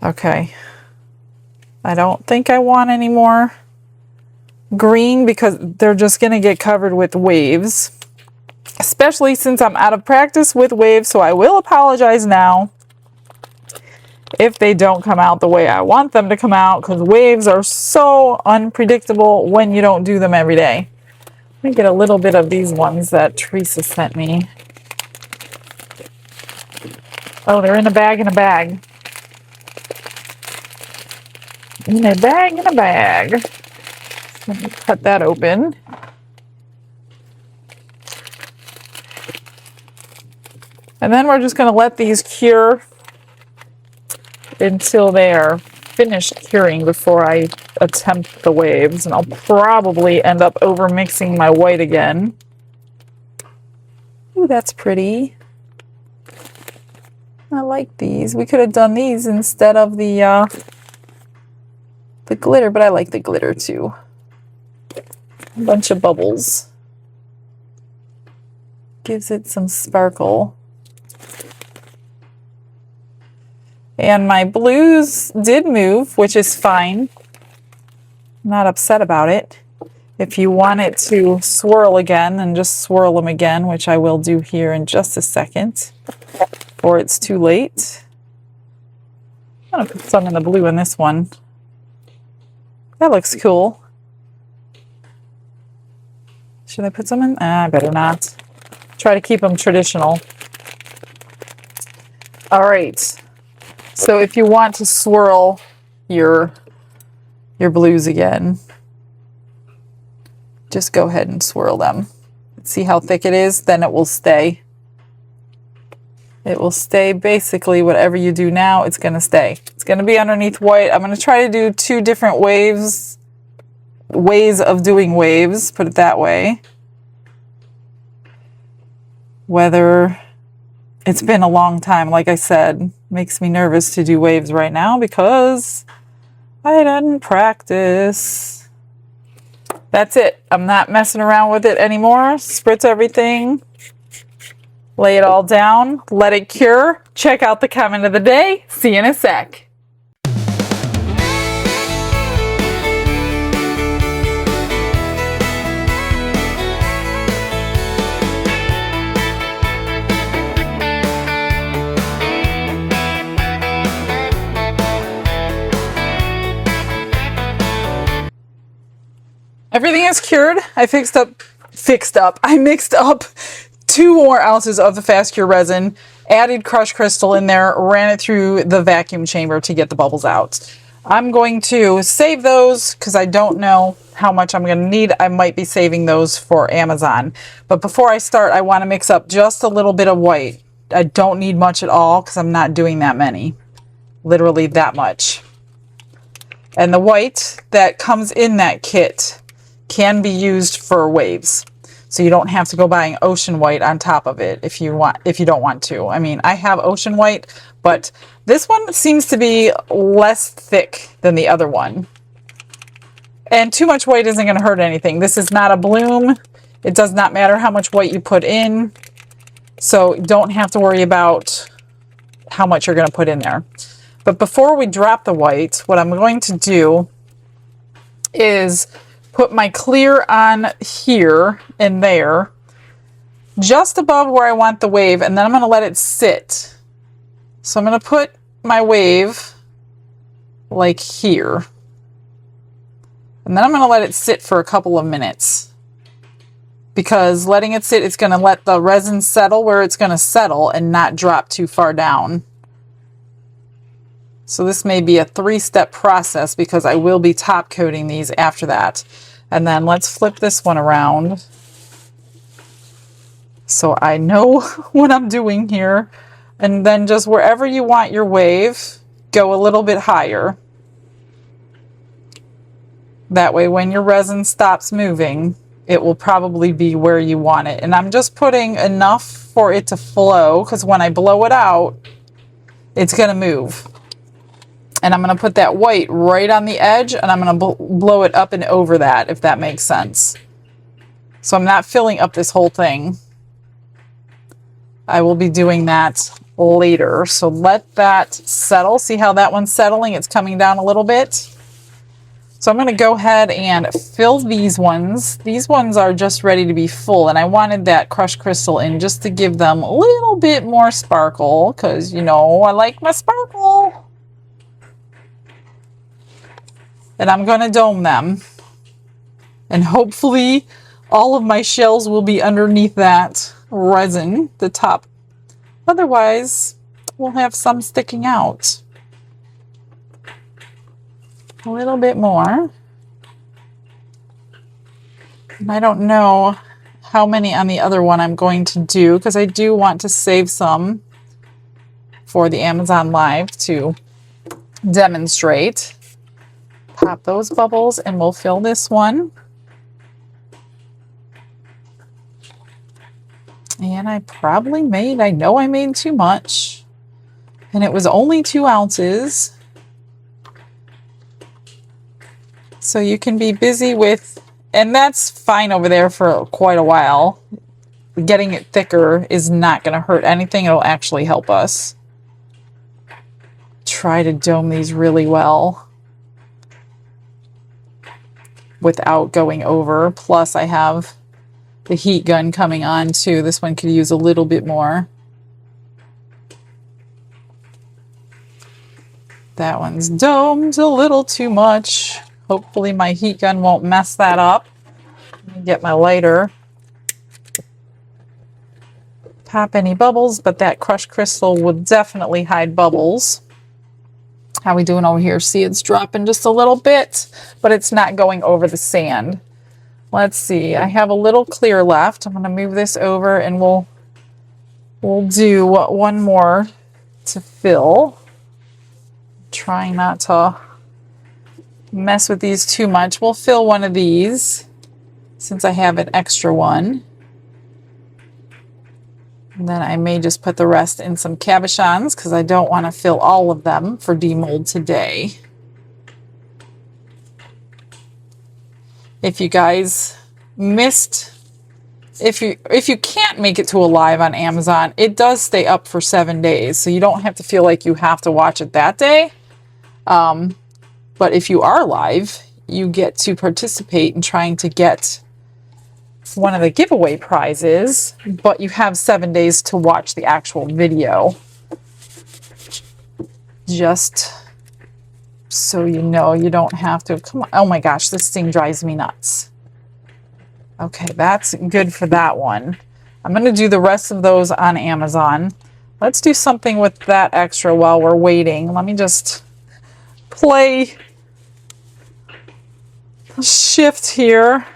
Okay. I don't think I want any more green because they're just going to get covered with waves, especially since I'm out of practice with waves. So I will apologize now if they don't come out the way I want them to come out, because waves are so unpredictable when you don't do them every day. Let me get a little bit of these ones that Teresa sent me. Oh, they're in a bag, in a bag. In a bag, in a bag. Let me cut that open. And then we're just going to let these cure until they are finished curing before I attempt the waves. And I'll probably end up over mixing my white again. Ooh, that's pretty. I like these. We could have done these instead of the glitter, but I like the glitter too. A bunch of bubbles. Gives it some sparkle. And my blues did move, which is fine. I'm not upset about it. If you want it to swirl again, then just swirl them again, which I will do here in just a second, or it's too late. I'm going to put some in the blue in this one. That looks cool. Should I put some in? I better not. Try to keep them traditional. All right. So if you want to swirl your blues again, just go ahead and swirl them. See how thick it is? Then it will stay. It will stay basically whatever you do now, it's going to stay. It's going to be underneath white. I'm going to try to do 2 different ways of doing waves, put it that way. Whether it's been a long time, like I said, makes me nervous to do waves right now because I didn't practice. That's it. I'm not messing around with it anymore. Spritz everything. Lay it all down, let it cure. Check out the comment of the day. See you in a sec. Everything is cured. I I mixed up 2 more ounces of the fast cure resin, added crushed crystal in there, ran it through the vacuum chamber to get the bubbles out. I'm going to save those because I don't know how much I'm going to need. I might be saving those for Amazon. But before I start, I want to mix up just a little bit of white. I don't need much at all because I'm not doing that many. Literally that much. And the white that comes in that kit can be used for waves. So you don't have to go buying ocean white on top of it if you don't want to. I mean, I have ocean white, but this one seems to be less thick than the other one. And too much white isn't going to hurt anything. This is not a bloom. It does not matter how much white you put in. So you don't have to worry about how much you're going to put in there. But before we drop the white, what I'm going to do is put my clear on here and there, just above where I want the wave, and then I'm going to let it sit. So I'm going to put my wave like here. And then I'm going to let it sit for a couple of minutes. because letting it sit, it's going to let the resin settle where it's going to settle and not drop too far down. So this may be a 3-step process because I will be top coating these after that. And then let's flip this one around so I know what I'm doing here. And then just wherever you want your wave, go a little bit higher. That way when your resin stops moving, it will probably be where you want it. And I'm just putting enough for it to flow, because when I blow it out, it's going to move. And I'm going to put that white right on the edge, and I'm going to blow it up and over that, if that makes sense. So I'm not filling up this whole thing. I will be doing that later. So let that settle. See how that one's settling? It's coming down a little bit. So I'm going to go ahead and fill these ones. These ones are just ready to be full, and I wanted that crushed crystal in just to give them a little bit more sparkle, because, you know, I like my sparkle. And I'm going to dome them. And hopefully all of my shells will be underneath that resin, the top. Otherwise, we'll have some sticking out. A little bit more. And I don't know how many on the other one I'm going to do, because I do want to save some for the Amazon Live to demonstrate. Pop those bubbles and we'll fill this one. And I probably made, I know I made too much. And it was only 2 ounces. So you can be busy with, and that's fine over there for quite a while. Getting it thicker is not going to hurt anything. It'll actually help us. Try to dome these really well without going over. Plus I have the heat gun coming on too. This one could use a little bit more. That one's domed a little too much. Hopefully my heat gun won't mess that up. Let me get my lighter. Pop any bubbles, but that crushed crystal will definitely hide bubbles. How we doing over here? See, it's dropping just a little bit, but it's not going over the sand. Let's see. I have a little clear left. I'm going to move this over and we'll do one more to fill. Trying not to mess with these too much. We'll fill one of these since I have an extra one. And then I may just put the rest in some cabochons because I don't want to fill all of them for demold today. If you guys missed, if you can't make it to a live on Amazon, it does stay up for 7 days. So you don't have to feel like you have to watch it that day. But if you are live, you get to participate in trying to get one of the giveaway prizes, but you have 7 days to watch the actual video. Just so you know, you don't have to. Come on. Oh my gosh, this thing drives me nuts. Okay, that's good for that one. I'm going to do the rest of those on Amazon. Let's do something with that extra while we're waiting. Let me just play shift here.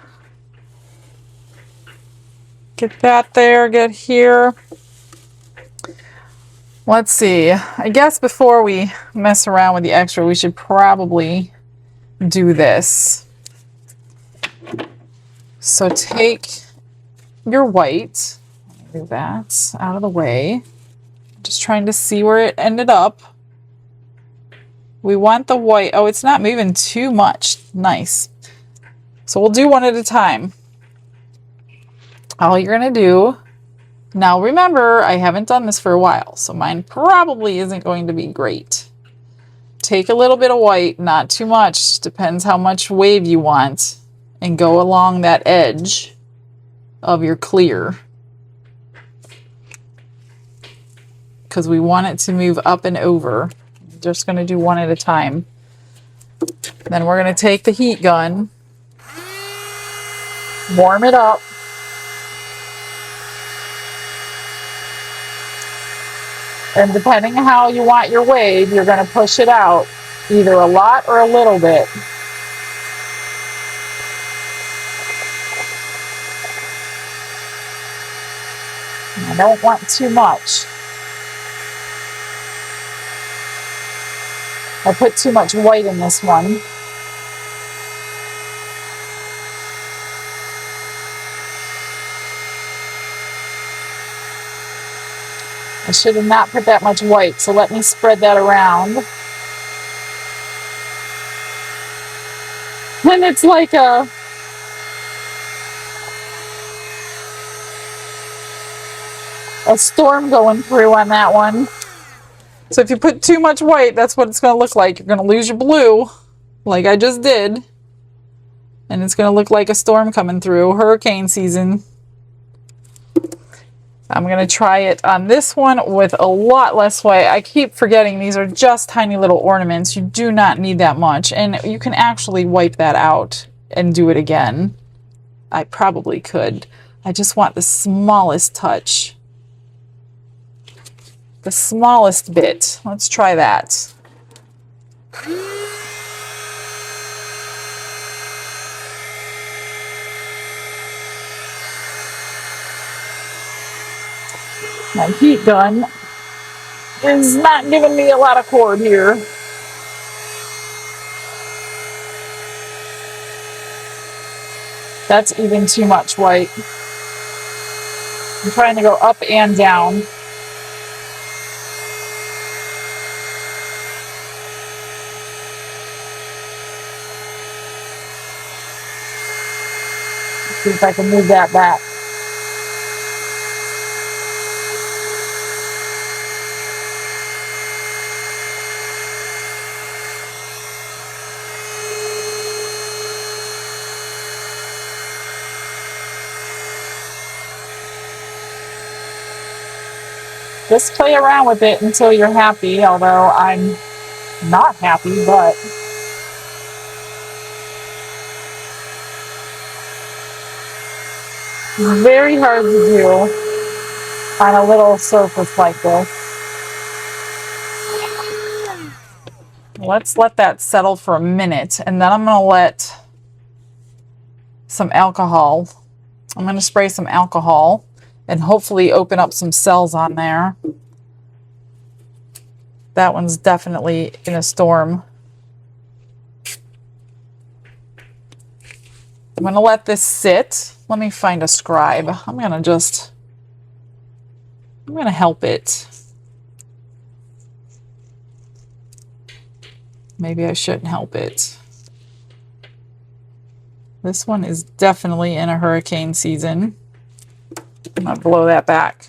Get that there, get here. Let's see. I guess before we mess around with the extra, we should probably do this. So take your white, move that out of the way. Just trying to see where it ended up. We want the white. Oh, it's not moving too much. Nice. So we'll do one at a time. All you're going to do, now remember, I haven't done this for a while, so mine probably isn't going to be great. Take a little bit of white, not too much, depends how much wave you want, and go along that edge of your clear. Because we want it to move up and over. I'm just going to do one at a time. Then we're going to take the heat gun, warm it up. And depending on how you want your wave, you're going to push it out either a lot or a little bit. I don't want too much. I put too much white in this one. I should have not put that much white, so let me spread that around. And it's like a storm going through on that one. So if you put too much white, that's what it's going to look like. You're going to lose your blue, like I just did. And it's going to look like a storm coming through, hurricane season. I'm going to try it on this one with a lot less white. I keep forgetting these are just tiny little ornaments. You do not need that much. And you can actually wipe that out and do it again. I probably could. I just want the smallest touch. The smallest bit. Let's try that. My heat gun is not giving me a lot of cord here. That's even too much white. I'm trying to go up and down. Let's see if I can move that back. Just play around with it until you're happy, although I'm not happy, but it's very hard to do on a little surface like this. Let's let that settle for a minute, and then I'm going to let some alcohol. I'm going to spray some alcohol and hopefully open up some cells on there. That one's definitely in a storm. I'm going to let this sit. Let me find a scribe. I'm going to help it. Maybe I shouldn't help it. This one is definitely in a hurricane season. I'm going to blow that back.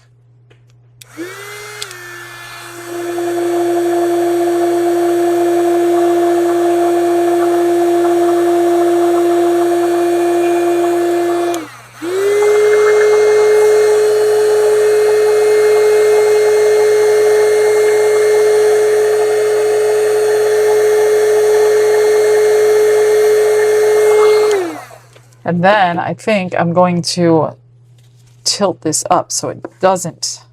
And then I think I'm going to tilt this up so it doesn't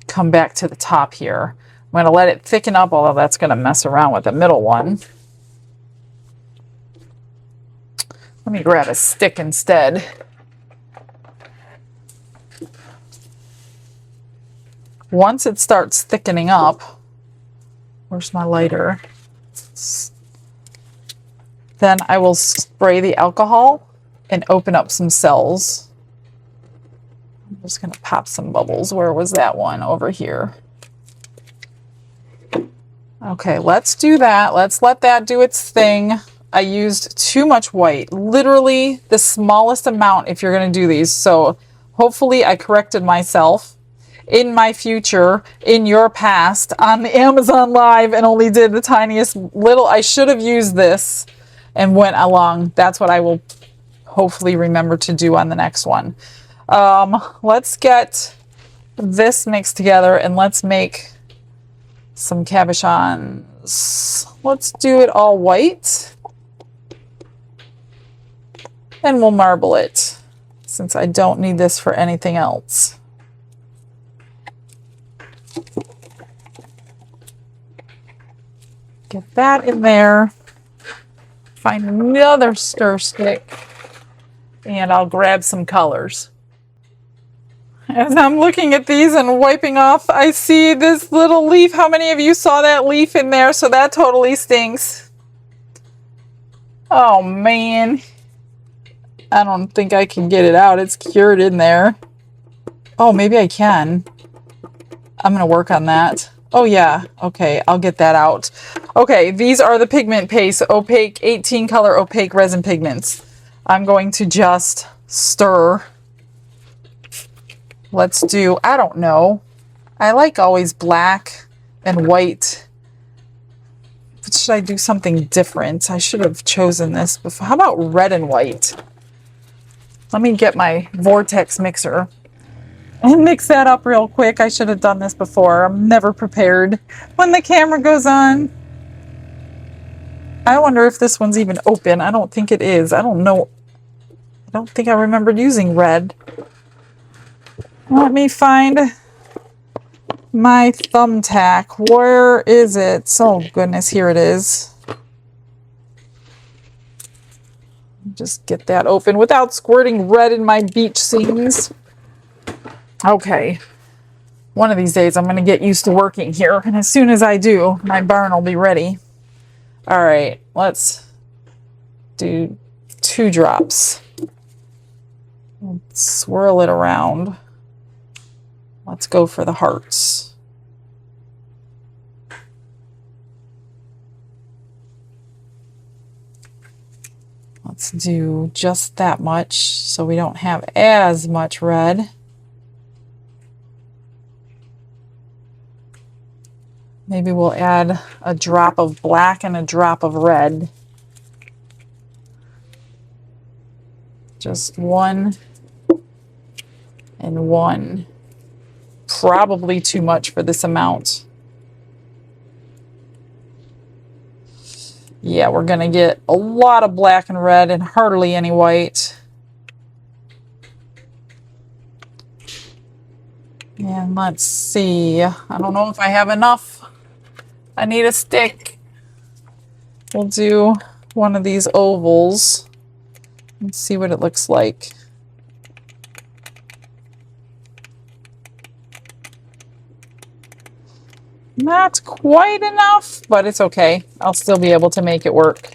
come back to the top here. I'm going to let it thicken up, although that's going to mess around with the middle one. Let me grab a stick instead. Once it starts thickening up, where's my lighter? Then I will spray the alcohol and open up some cells. I'm just going to pop some bubbles. Where was that one? Over here. Okay, let's do that. Let's let that do its thing. I used too much white. Literally the smallest amount if you're going to do these. So hopefully I corrected myself in my future, in your past, on the Amazon Live and only did the tiniest little. I should have used this and went along. That's what I will hopefully remember to do on the next one. Let's get this mixed together and let's make some cabochons. Let's do it all white. And we'll marble it since I don't need this for anything else. Get that in there. Find another stir stick. And I'll grab some colors. As I'm looking at these and wiping off, I see this little leaf. How many of you saw that leaf in there? So that totally stinks. Oh man. I don't think I can get it out. It's cured in there. Oh, maybe I can. I'm going to work on that. Oh yeah. Okay, I'll get that out. Okay, these are the pigment paste, opaque, 18 color opaque resin pigments. I'm going to just stir. Let's do, I don't know. I like always black and white. But should I do something different? I should have chosen this before. How about red and white? Let me get my vortex mixer and mix that up real quick. I should have done this before. I'm never prepared when the camera goes on. I wonder if this one's even open. I don't think it is. I don't know. I don't think I remembered using red. Let me find my thumbtack. Where is it? Oh goodness, here it is. Just get that open without squirting red in my beach scenes. Okay. One of these days I'm going to get used to working here. And as soon as I do, my barn will be ready. All right, let's do 2 drops. Let's swirl it around. Let's go for the hearts. Let's do just that much so we don't have as much red. Maybe we'll add a drop of black and a drop of red. Just 1 and 1. Probably too much for this amount. Yeah, we're going to get a lot of black and red and hardly any white. And let's see. I don't know if I have enough. I need a stick. We'll do one of these ovals and see what it looks like. Not quite enough, but it's okay. I'll still be able to make it work.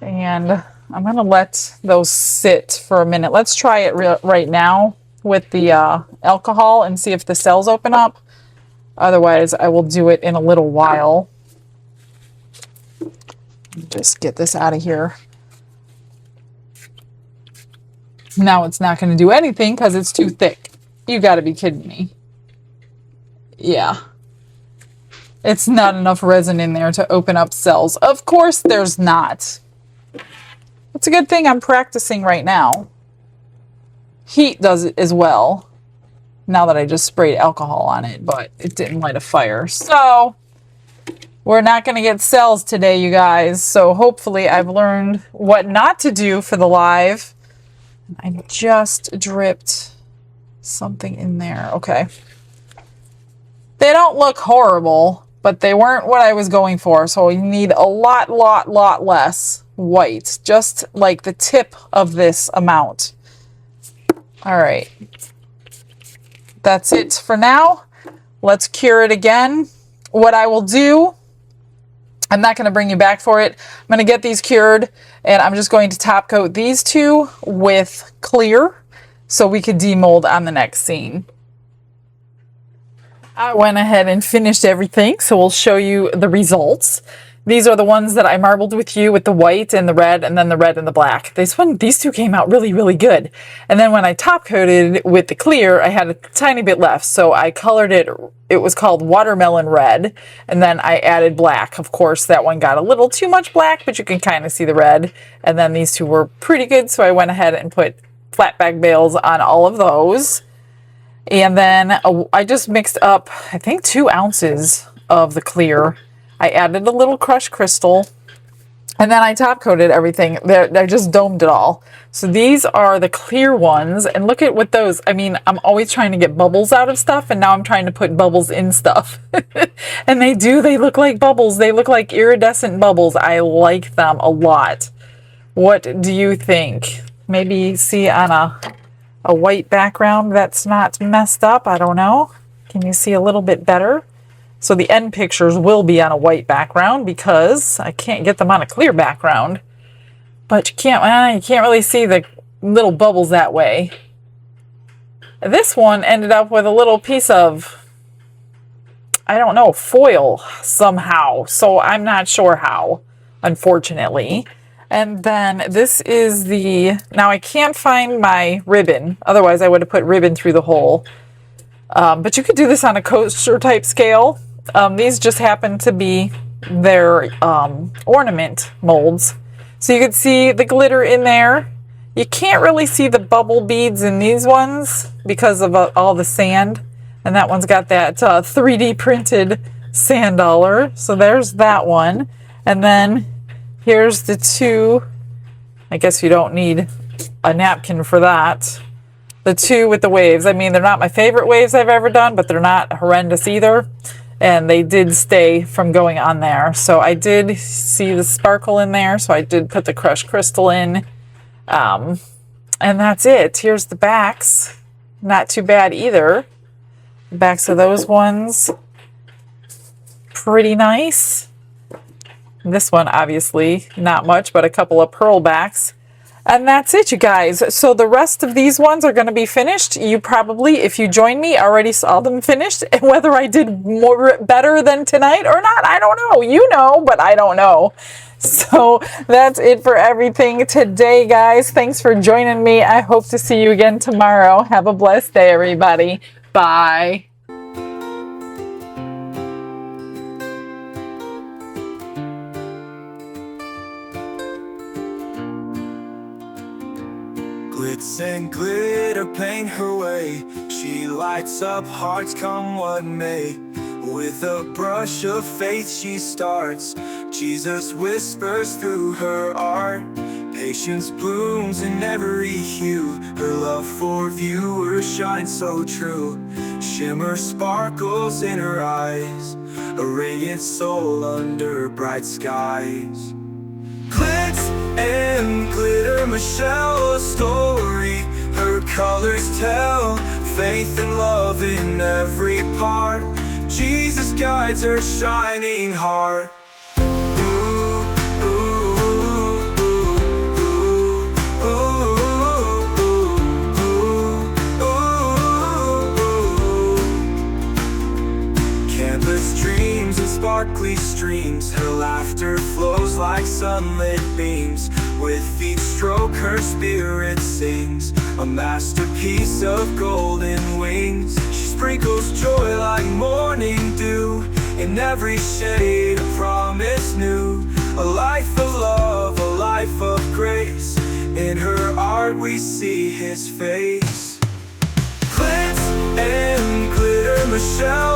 And I'm going to let those sit for a minute. Let's try it right now with the alcohol and see if the cells open up. Otherwise, I will do it in a little while. Just get this out of here. Now it's not going to do anything because it's too thick. You got to be kidding me. Yeah. It's not enough resin in there to open up cells. Of course there's not. It's a good thing I'm practicing right now. Heat does it as well. Now that I just sprayed alcohol on it, but it didn't light a fire. So we're not going to get cells today, you guys. So hopefully I've learned what not to do for the live. I just dripped something in there. Okay. They don't look horrible, but they weren't what I was going for. So we need a lot less white. Just like the tip of this amount. All right. That's it for now. Let's cure it again. What I will do, I'm not going to bring you back for it. I'm going to get these cured, and I'm just going to top coat these 2 with clear so we could demold on the next scene. I went ahead and finished everything, so we'll show you the results. These are the ones that I marbled with you with the white and the red, and then the red and the black. These 2 came out really good. And then when I top coated with the clear, I had a tiny bit left, so I colored it. It was called watermelon red, and then I added black. Of course, that one got a little too much black, but you can kind of see the red. And then these 2 were pretty good, so I went ahead and put flat bag bales on all of those. And then I just mixed up, I think, 2 ounces of the clear. I added a little crushed crystal, And then I top coated everything. I just domed it all. So these are the clear ones. And look at what those, I mean, I'm always trying to get bubbles out of stuff. And now I'm trying to put bubbles in stuff. And they look like bubbles. They look like iridescent bubbles. I like them a lot. What do you think? Maybe see on a white background that's not messed up. I don't know. Can you see a little bit better? So the end pictures will be on a white background because I can't get them on a clear background. But you can't really see the little bubbles that way. This one ended up with a little piece of, I don't know, foil somehow. So I'm not sure how, unfortunately. And then this is now I can't find my ribbon. Otherwise I would have put ribbon through the hole. But you could do this on a coaster type scale. These just happen to be their ornament molds. So you could see the glitter in there. You can't really see the bubble beads in these ones because of all the sand. And that one's got that 3D printed sand dollar. So there's that one. And then here's the two. I guess you don't need a napkin for that. The two with the waves. I mean, they're not my favorite waves I've ever done, but they're not horrendous either. And they did stay from going on there. So I did see the sparkle in there. So I did put the crushed crystal in. And that's it. Here's the backs. Not too bad either. The backs of those ones. Pretty nice. This one, obviously, not much, but a couple of pearl backs. And that's it, you guys. So the rest of these ones are going to be finished. You probably, if you join me, already saw them finished. And whether I did better than tonight or not, I don't know. You know, but I don't know. So that's it for everything today, guys. Thanks for joining me. I hope to see you again tomorrow. Have a blessed day, everybody. Bye. Glitz and glitter paint her way. She lights up hearts come what may. With a brush of faith she starts. Jesus whispers through her art. Patience blooms in every hue. Her love for viewers shines so true. Shimmer sparkles in her eyes. A radiant soul under bright skies. Glitz and glitter, Michelle, a story. Her colors tell faith and love in every part. Jesus guides her shining heart. Ooh, ooh, ooh, ooh, ooh, ooh. Canvas dreams and sparkly streams. Her laughter flows like sunlit beams. With each stroke her spirit sings. A masterpiece of golden wings. She sprinkles joy like morning dew. In every shade a promise new. A life of love, a life of grace. In her art we see his face. Glitz and glitter, Michelle,